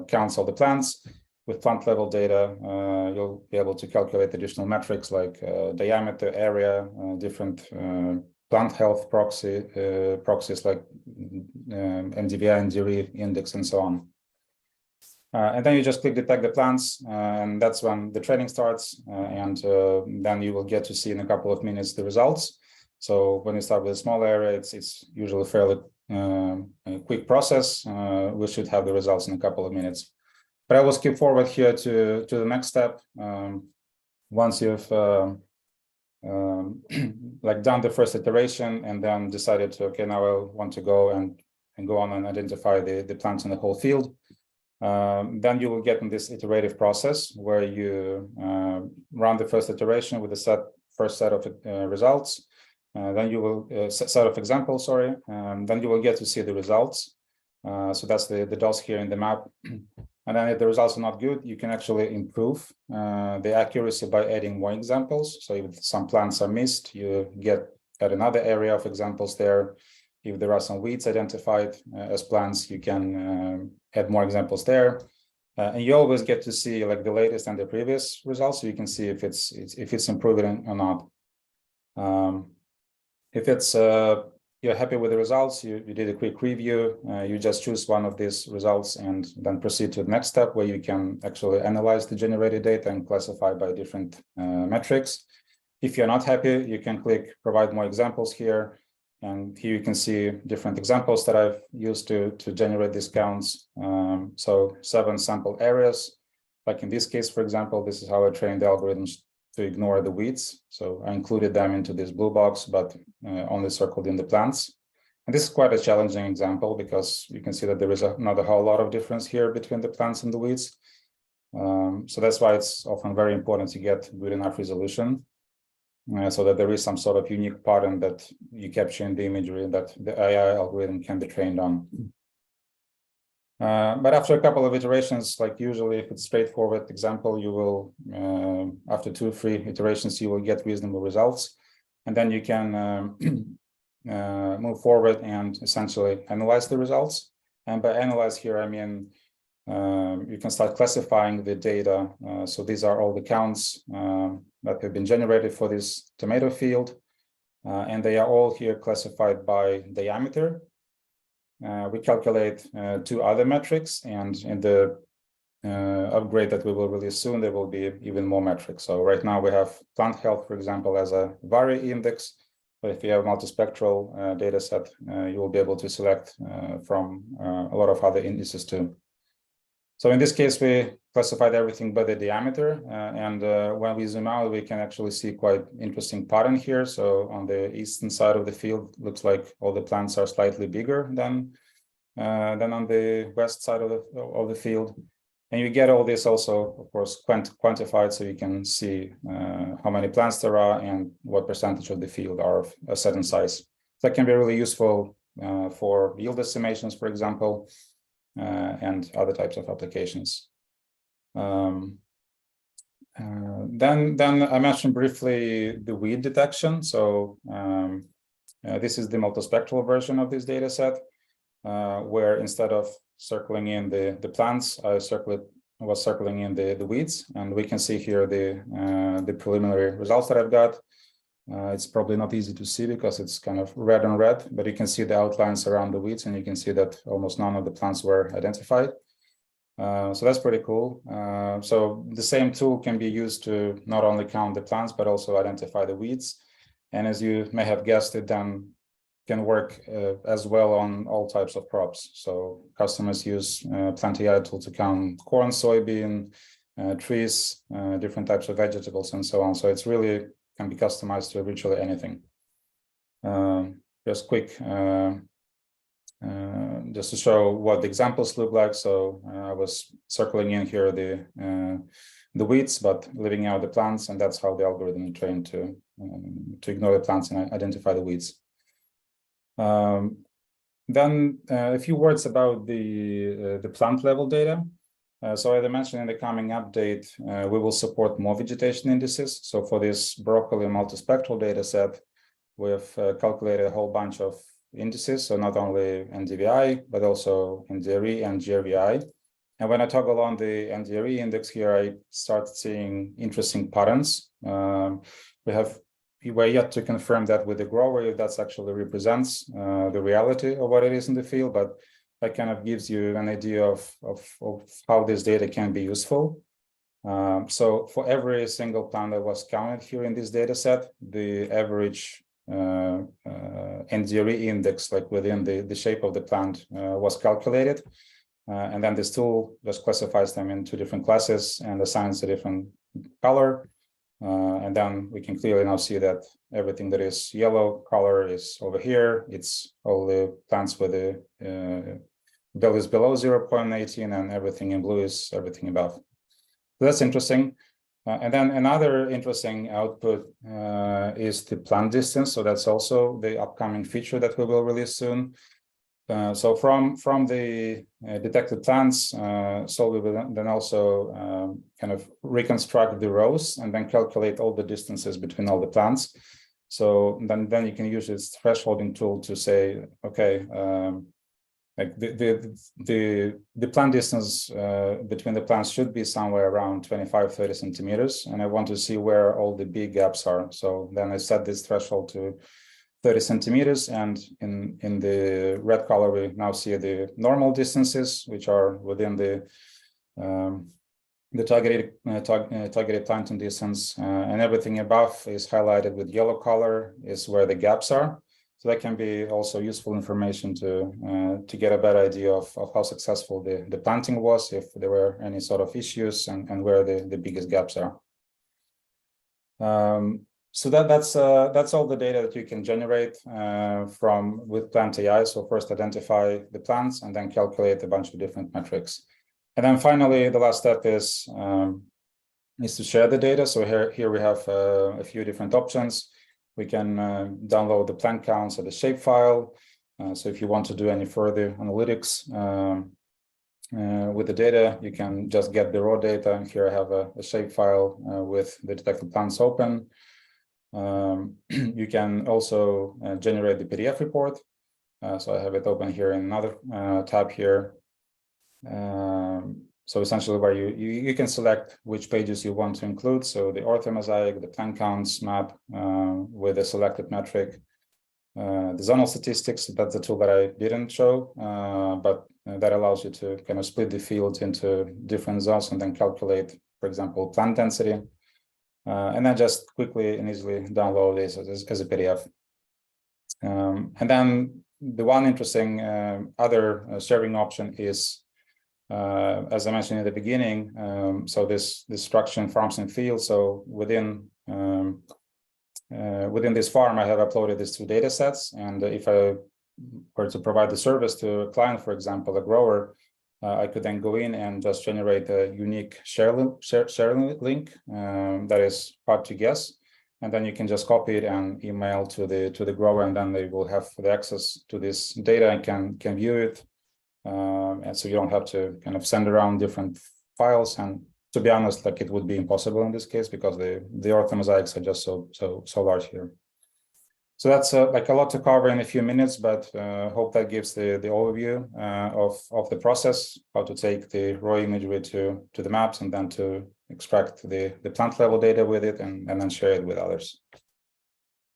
counts all the plants. With plant level data, you'll be able to calculate additional metrics like diameter, area, different plant health proxies like MDVI and DRE index and so on. And then you just click detect the plants, and that's when the training starts. And then you will get to see in a couple of minutes the results. So when you start with a small area, it's usually a fairly quick process. We should have the results in a couple of minutes. But I will skip forward here to the next step. Once you've like done the first iteration and then decided to, okay, now I want to go and go on and identify the plants in the whole field. Then you will get in this iterative process where you run the first iteration with the first set of results. Then you will set of examples, sorry. Then you will get to see the results. So that's the dots here in the map. And then if the results are not good, you can actually improve the accuracy by adding more examples. So if some plants are missed, you add another area of examples there. If there are some weeds identified as plants, you can add more examples there. And you always get to see like the latest and the previous results, so you can see if it's improving or not. If it's you're happy with the results, you did a quick review, you just choose one of these results and then proceed to the next step where you can actually analyze the generated data and classify by different metrics. If you're not happy, you can click provide more examples here. And here you can see different examples that I've used to generate these counts. So 7 sample areas. Like in this case, for example, this is how I trained the algorithms to ignore the weeds. So I included them into this blue box, but only circled in the plants. And this is quite a challenging example because you can see that there is not a whole lot of difference here between the plants and the weeds. So that's why it's often very important to get good enough resolution. So that there is some sort of unique pattern that you capture in the imagery that the AI algorithm can be trained on. But after a couple of iterations, like usually if it's straightforward example, you will, after 2 or 3 iterations, you will get reasonable results. And then you can move forward and essentially analyze the results. And by analyze here, I mean, you can start classifying the data. So these are all the counts that have been generated for this tomato field. And they are all here classified by diameter. We calculate 2 other metrics, and in the upgrade that we will release soon, there will be even more metrics. So right now we have plant health, for example, as a vari index. But if you have a multispectral data set, you will be able to select from a lot of other indices too. So in this case, we classified everything by the diameter. And when we zoom out, we can actually see quite interesting pattern here. So on the eastern side of the field, looks like all the plants are slightly bigger than on the west side of the field. And you get all this also, of course, quantified, so you can see how many plants there are and what percentage of the field are of a certain size. That can be really useful for yield estimations, for example, and other types of applications. Then I mentioned briefly the weed detection. So this is the multispectral version of this data set, where instead of circling in the plants, I was circling in the weeds, and we can see here the preliminary results that I've got. It's probably not easy to see because it's kind of red on red, but you can see the outlines around the weeds, and you can see that almost none of the plants were identified. So that's pretty cool. So the same tool can be used to not only count the plants, but also identify the weeds. And as you may have guessed, it then can work as well on all types of crops. So customers use PlantAI tool to count corn, soybean, trees, different types of vegetables, and so on. So it's really can be customized to virtually anything. Just quick, just to show what the examples look like. So I was circling in here the weeds, but leaving out the plants, and that's how the algorithm is trained to ignore the plants and identify the weeds. Then a few words about the plant level data. So as I mentioned in the coming update, we will support more vegetation indices. So for this broccoli multispectral data set, we've calculated a whole bunch of indices. So not only NDVI, but also NDRE and GRVI. And when I toggle on the NDRE index here, I start seeing interesting patterns. We're yet to confirm that with the grower, if that's actually represents the reality of what it is in the field, but that kind of gives you an idea of how this data can be useful. So for every single plant that was counted here in this data set, the average NDRE index, like within the shape of the plant, was calculated. And then this tool just classifies them into 2 different classes and assigns a different color. And then we can clearly now see that everything that is yellow color is over here. It's all the plants with the values below 0.18, and everything in blue is everything above. So that's interesting. And then another interesting output is the plant distance. So that's also the upcoming feature that we will release soon. So from the detected plants, Solvi will then also kind of reconstruct the rows and then calculate all the distances between all the plants. So then you can use this thresholding tool to say, okay, like the plant distance between the plants should be somewhere around 25-30 centimeters, and I want to see where all the big gaps are. So then I set this threshold to 30 centimeters, and in the red color we now see the normal distances, which are within the targeted planting distance, and everything above is highlighted with yellow color is where the gaps are. So that can be also useful information to get a better idea of how successful the planting was, if there were any sort of issues, and where the biggest gaps are. So that's all the data that you can generate with PlantAI. So first identify the plants and then calculate a bunch of different metrics. And then finally, the last step is to share the data. So here we have a few different options. We can download the plant counts as a shapefile. So if you want to do any further analytics with the data, you can just get the raw data. And here I have a shapefile with the detected plants open. You can also generate the PDF report. So I have it open here in another tab here. So essentially where you can select which pages you want to include. So the orthomosaic, the plant counts map with a selected metric, the zonal statistics, that's the tool that I didn't show, but that allows you to kind of split the fields into different zones and then calculate, for example, plant density, and then just quickly and easily download this as a PDF. And then the one interesting other sharing option is, as I mentioned in the beginning, so this structure in farms and fields. So within this farm, I have uploaded these two data sets. And if I were to provide the service to a client, for example, a grower, I could then go in and just generate a unique share link that is hard to guess. And then you can just copy it and email to the grower, and then they will have the access to this data and can view it. And so you don't have to kind of send around different files. And to be honest, like, it would be impossible in this case because the orthomosaics are just so large here. So that's like a lot to cover in a few minutes, but hope that gives the overview of the process, how to take the raw imagery to the maps, and then to extract the plant level data with it, and then share it with others.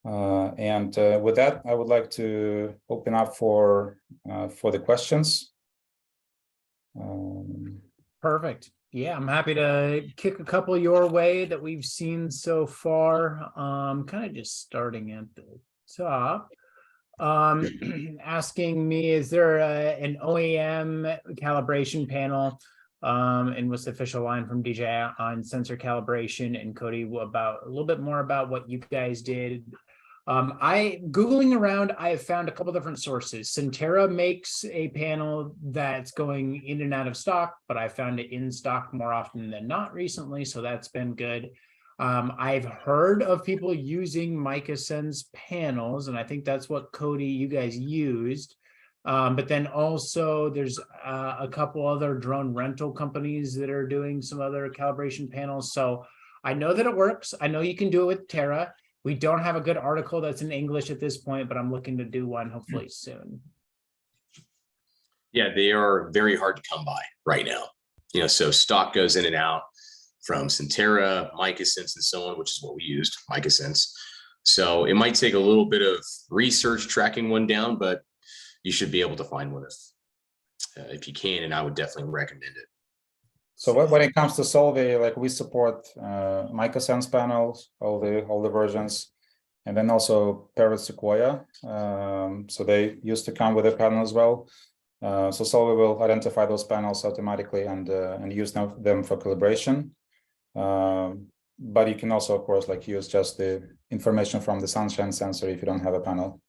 And with that, I would like to open up for the questions. Perfect. Yeah, I'm happy to kick a couple your way that we've seen so far. Kind of just starting at the top. Asking me, is there an OEM calibration panel? And what's the official line from DJI on sensor calibration? And Cody, about a little bit more about what you guys did. Googling around, I have found a couple different sources. Centera makes a panel that's going in and out of stock, but I found it in stock more often than not recently, so that's been good. I've heard of people using MicaSense panels, and I think that's what Cody, you guys used. But then also there's a couple other drone rental companies that are doing some other calibration panels. So I know that it works. I know you can do it with Terra. We don't have a good article that's in English at this point, but I'm looking to do one hopefully soon. Yeah, they are very hard to come by right now. So stock goes in and out from Centera, MicaSense, and so on, which is what we used, MicaSense. So it might take a little bit of research tracking one down, but you should be able to find one if you can, and I would definitely recommend it. So when it comes to Solvi, like, we support MicaSense panels, all the versions, and then also Parrot Sequoia. So they used to come with a panel as well. So Solvi will identify those panels automatically and use them for calibration. But you can also, of course, like, use just the information from the sunshine sensor if you don't have a panel.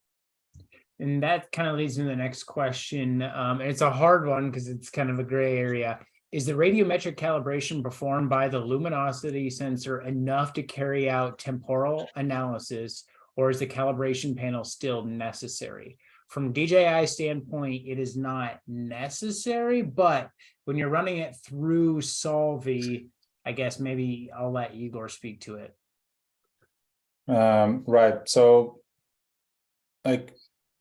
And that kind of leads me to the next question. And it's a hard one because it's kind of a gray area. Is the radiometric calibration performed by the luminosity sensor enough to carry out temporal analysis, or is the calibration panel still necessary? From DJI standpoint, it is not necessary, but when you're running it through Solvi, I guess maybe I'll let Igor speak to it. Right. So, like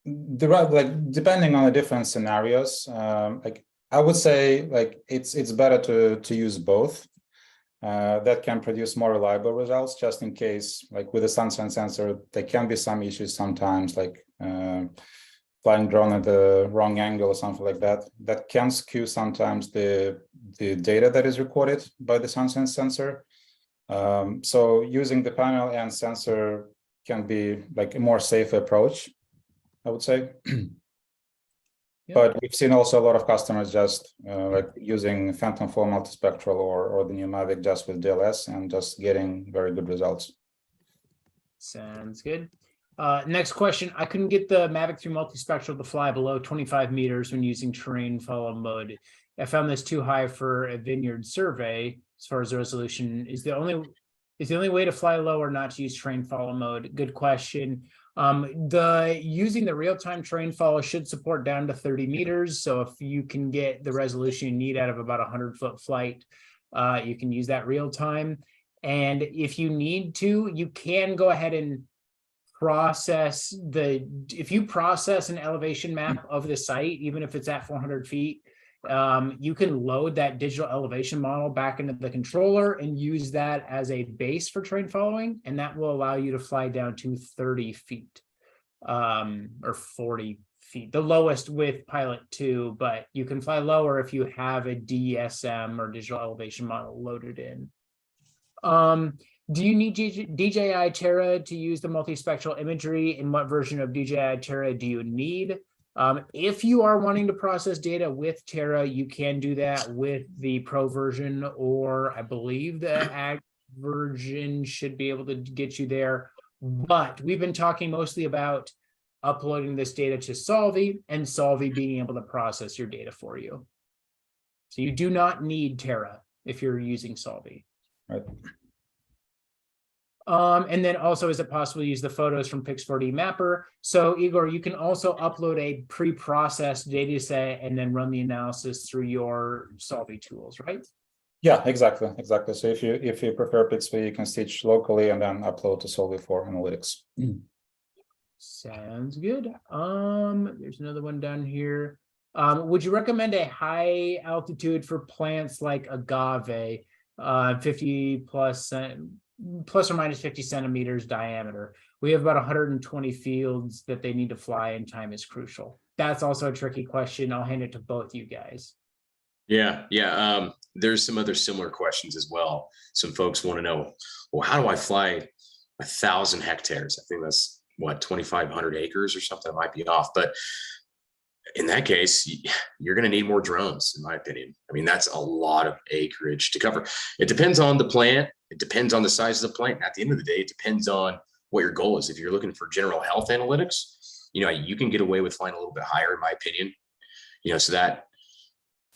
depending on the different scenarios, like I would say, like it's better to use both. That can produce more reliable results, just in case, like with the sunset sensor, there can be some issues sometimes, like flying drone at the wrong angle or something like that. That can skew sometimes the data that is recorded by the sunset sensor. So using the panel and sensor can be like a more safe approach, I would say. But we've seen also a lot of customers just like using Phantom 4 Multispectral or the new Mavic just with DLS and just getting very good results. Sounds good. Next question. I couldn't get the Mavic 3 Multispectral to fly below 25 meters when using terrain follow mode. I found this too high for a vineyard survey as far as the resolution. Is the only way to fly low or not to use terrain follow mode? Good question. Using the real-time terrain follow should support down to 30 meters. So if you can get the resolution you need out of about a 100-foot flight, you can use that real time. And if you need to, you can go ahead and if you process an elevation map of the site, even if it's at 400 feet, you can load that digital elevation model back into the controller and use that as a base for terrain following, and that will allow you to fly down to 30 feet or 40 feet, the lowest with Pilot 2, but you can fly lower if you have a DSM or digital elevation model loaded in. Do you need DJI Terra to use the multispectral imagery? And what version of DJI Terra do you need? If you are wanting to process data with Terra, you can do that with the Pro version, or I believe the Ag version should be able to get you there. But we've been talking mostly about uploading this data to Solvi and Solvi being able to process your data for you. So you do not need Terra if you're using Solvi. Right. And then also, is it possible to use the photos from Pix4D Mapper? So Igor, you can also upload a pre-processed data set and then run the analysis through your Solvi tools, right? Yeah, exactly. So if you prefer Pix4, you can stitch locally and then upload to Solvi for analytics. Sounds good. There's another one down here. Would you recommend a high altitude for plants like agave, 50 plus or minus 50 centimeters diameter? We have about 120 fields that they need to fly, and time is crucial. That's also a tricky question. I'll hand it to both you guys. Yeah. There's some other similar questions as well. Some folks want to know, well, how do I fly 1,000 hectares? I think that's what, 2,500 acres or something. I might be off, but in that case, you're going to need more drones, in my opinion. I mean, that's a lot of acreage to cover. It depends on the plant. It depends on the size of the plant. At the end of the day, it depends on what your goal is. If you're looking for general health analytics, you can get away with flying a little bit higher, in my opinion. So that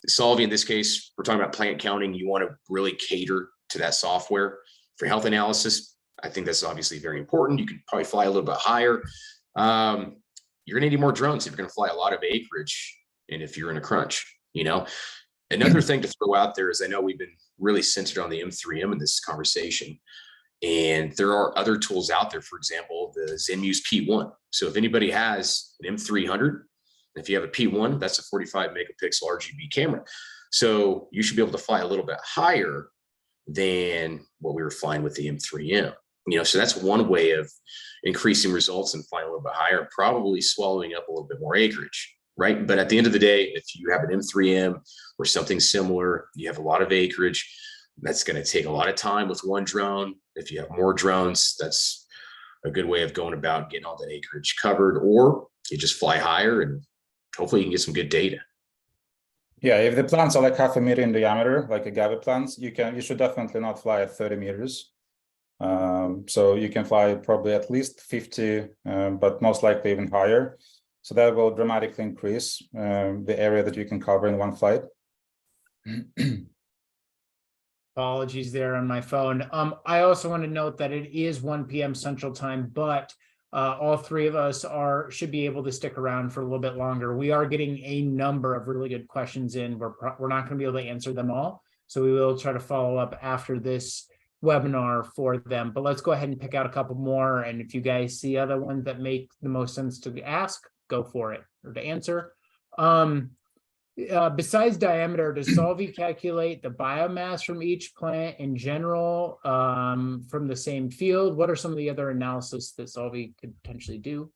Solvi, in this case, we're talking about plant counting. You want to really cater to that software. For health analysis, I think that's obviously very important. You can probably fly a little bit higher. You're going to need more drones if you're going to fly a lot of acreage and if you're in a crunch. Another thing to throw out there is, I know we've been really centered on the M3M in this conversation, and there are other tools out there. For example, the ZenMuse P1. So if anybody has an M300, if you have a P1, that's a 45 megapixel RGB camera. So you should be able to fly a little bit higher than what we were flying with the M3M. So that's one way of increasing results and flying a little bit higher, probably swallowing up a little bit more acreage, right? But at the end of the day, if you have an M3M or something similar, you have a lot of acreage, that's going to take a lot of time with one drone. If you have more drones, that's a good way of going about getting all that acreage covered, or you just fly higher and hopefully you can get some good data. Yeah, if the plants are like 0.5 meter in diameter, like agave plants, you should definitely not fly at 30 meters. So you can fly probably at least 50, but most likely even higher. So that will dramatically increase the area that you can cover in one flight. Apologies there on my phone. I also want to note that it is 1 p.m. Central Time, but all three of us should be able to stick around for a little bit longer. We are getting a number of really good questions in. We're not going to be able to answer them all, so we will try to follow up after this webinar for them, but let's go ahead and pick out a couple more. And if you guys see other ones that make the most sense to ask, go for it or to answer. Besides diameter, does Solvi calculate the biomass from each plant in general from the same field? What are some of the other analysis that Solvi could potentially do?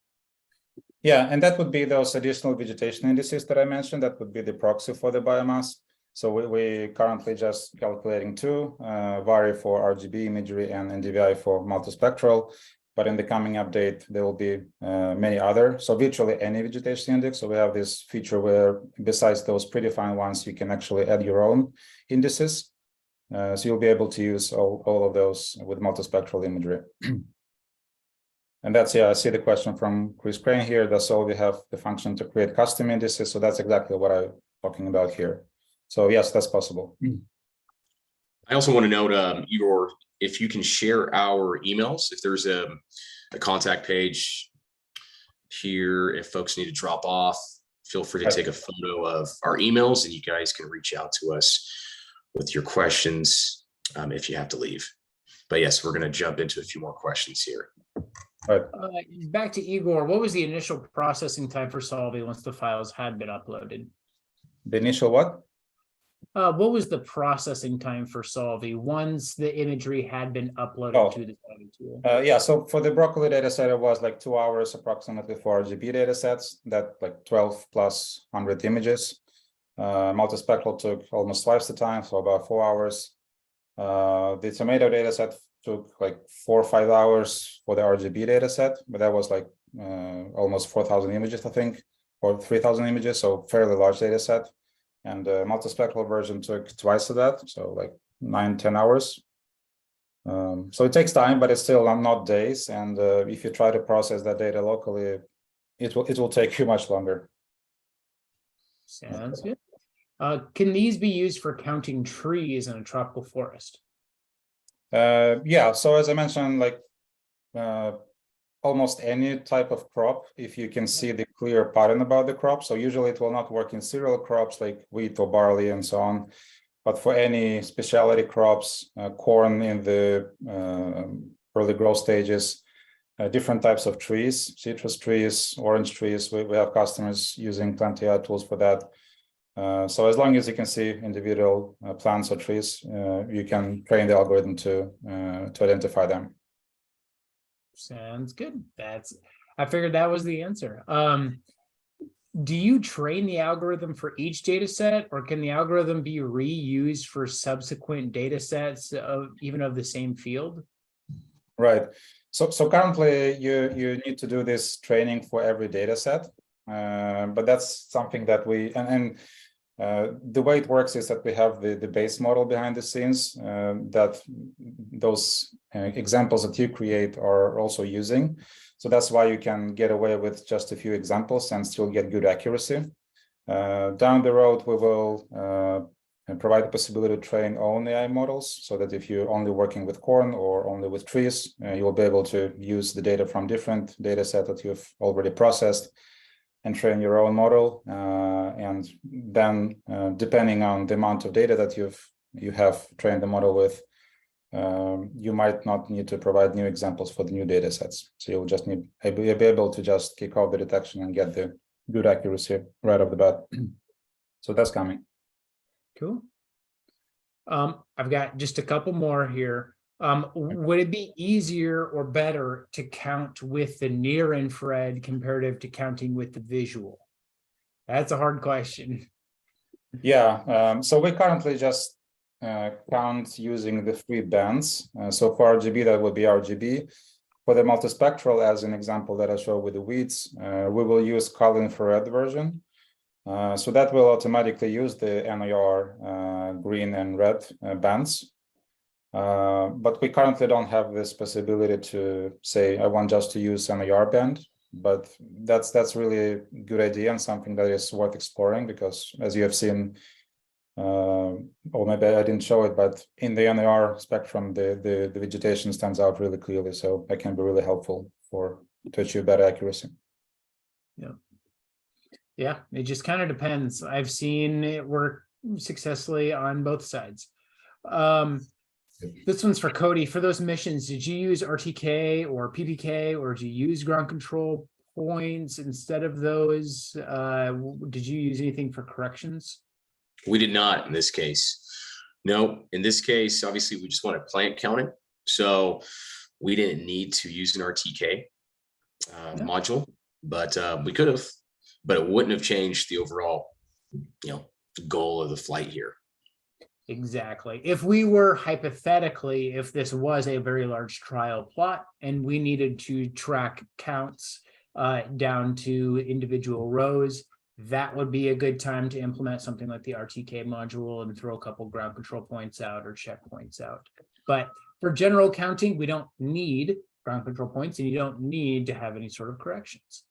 Yeah, and that would be those additional vegetation indices that I mentioned. That would be the proxy for the biomass. So we currently just calculating two, Vari for RGB imagery and NDVI for multispectral. But in the coming update, there will be many other. So virtually any vegetation index. So we have this feature where besides those predefined ones, you can actually add your own indices. So you'll be able to use all of those with multispectral imagery. And that's, yeah, I see the question from Chris Crane here. Does Solvi have the function to create custom indices? So that's exactly what I'm talking about here. So yes, that's possible. I also want to note, Igor, if you can share our emails, if there's a contact page here, if folks need to drop off, feel free to take a photo of our emails and you guys can reach out to us with your questions if you have to leave. But yes, we're going to jump into a few more questions here. Right. Back to Igor, what was the initial processing time for Solvi once the files had been uploaded? The initial what? What was the processing time for Solvi once the imagery had been uploaded to the Solvi tool? Yeah, so for the broccoli data set, it was like 2 hours approximately for RGB data sets, that like 12 plus 100 images. Multispectral took almost twice the time, so about 4 hours. The tomato data set took like 4 or 5 hours for the RGB data set, but that was like almost 4,000 images, I think, or 3,000 images, so fairly large data set. And the multispectral version took twice of that, so like 9-10 hours. So it takes time, but it's still not days. And if you try to process that data locally, it will take you much longer. Sounds good. Can these be used for counting trees in a tropical forest? Yeah, so as I mentioned, like almost any type of crop, if you can see the clear pattern about the crop. So usually it will not work in cereal crops like wheat or barley and so on. But for any specialty crops, corn in the early growth stages, different types of trees, citrus trees, orange trees, we have customers using PlantAI tools for that. So as long as you can see individual plants or trees, you can train the algorithm to identify them. Sounds good. I figured that was the answer. Do you train the algorithm for each data set, or can the algorithm be reused for subsequent data sets even of the same field? Right. So currently you need to do this training for every data set, but that's something that the way it works is that we have the base model behind the scenes that those examples that you create are also using. So that's why you can get away with just a few examples and still get good accuracy. Down the road, we will provide the possibility to train own AI models so that if you're only working with corn or only with trees, you'll be able to use the data from different data sets that you've already processed and train your own model. And then depending on the amount of data that you have trained the model with, you might not need to provide new examples for the new data sets. So you'll just be able to just kick off the detection and get the good accuracy right off the bat. So that's coming. Cool. I've got just a couple more here. Would it be easier or better to count with the near infrared comparative to counting with the visual? That's a hard question. Yeah, so we currently just count using the 3 bands. So for RGB, that would be RGB. For the multispectral, as an example that I showed with the weeds, we will use color infrared version. So that will automatically use the NIR green and red bands. But we currently don't have this possibility to say, I want just to use NIR band. But that's really a good idea and something that is worth exploring, because as you have seen, or maybe I didn't show it, but in the NIR spectrum, the vegetation stands out really clearly. So that can be really helpful to achieve better accuracy. Yeah, it just kind of depends. I've seen it work successfully on both sides. This one's for Cody. For those missions, did you use RTK or PPK, or did you use ground control points instead of those? Did you use anything for corrections? We did not in this case. No, in this case, obviously we just wanted plant counting. So we didn't need to use an RTK module, but we could have, but it wouldn't have changed the overall, goal of the flight here. Exactly. If we were hypothetically, if this was a very large trial plot and we needed to track counts down to individual rows, that would be a good time to implement something like the RTK module and throw a couple ground control points out or checkpoints out. But for general counting, we don't need ground control points, and you don't need to have any sort of corrections.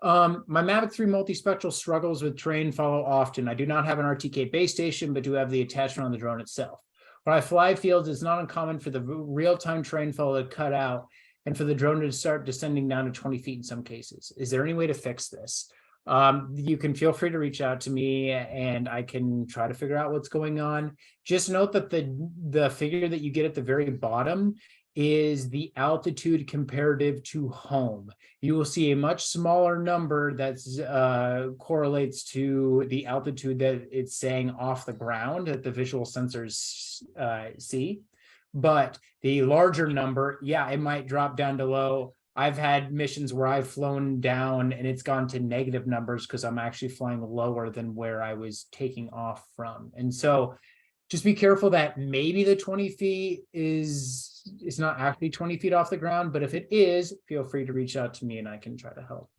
My Mavic 3 multispectral struggles with terrain follow often. I do not have an RTK base station, but do have the attachment on the drone itself. When I fly fields, it's not uncommon for the real-time terrain follow to cut out and for the drone to start descending down to 20 feet in some cases. Is there any way to fix this? You can feel free to reach out to me and I can try to figure out what's going on. Just note that the figure that you get at the very bottom is the altitude comparative to home. You will see a much smaller number that's correlates to the altitude that it's saying off the ground that the visual sensors see. But the larger number, yeah, it might drop down to low. I've had missions where I've flown down and it's gone to negative numbers because I'm actually flying lower than where I was taking off from. And so just be careful that maybe the 20 feet is not actually 20 feet off the ground, but if it is, feel free to reach out to me and I can try to help.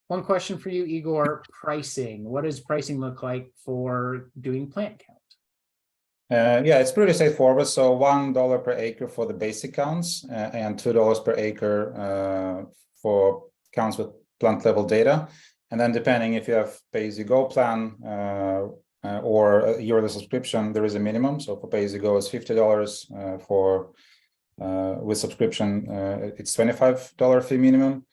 One question for you, Igor, pricing. What does pricing look like for doing plant count? Yeah, it's pretty straightforward. So $1 per acre for the basic counts and $2 per acre for counts with plant level data. And then depending if you have pay-as-you-go plan or a yearly subscription, there is a minimum. So for pay-as-you-go is $50. For with subscription, it's $25 fee minimum.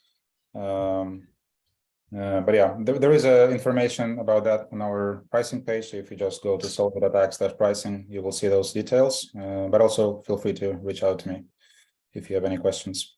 But yeah, there is information about that on our pricing page. So if you just go to solvi.ax/pricing, you will see those details. But also feel free to reach out to me if you have any questions.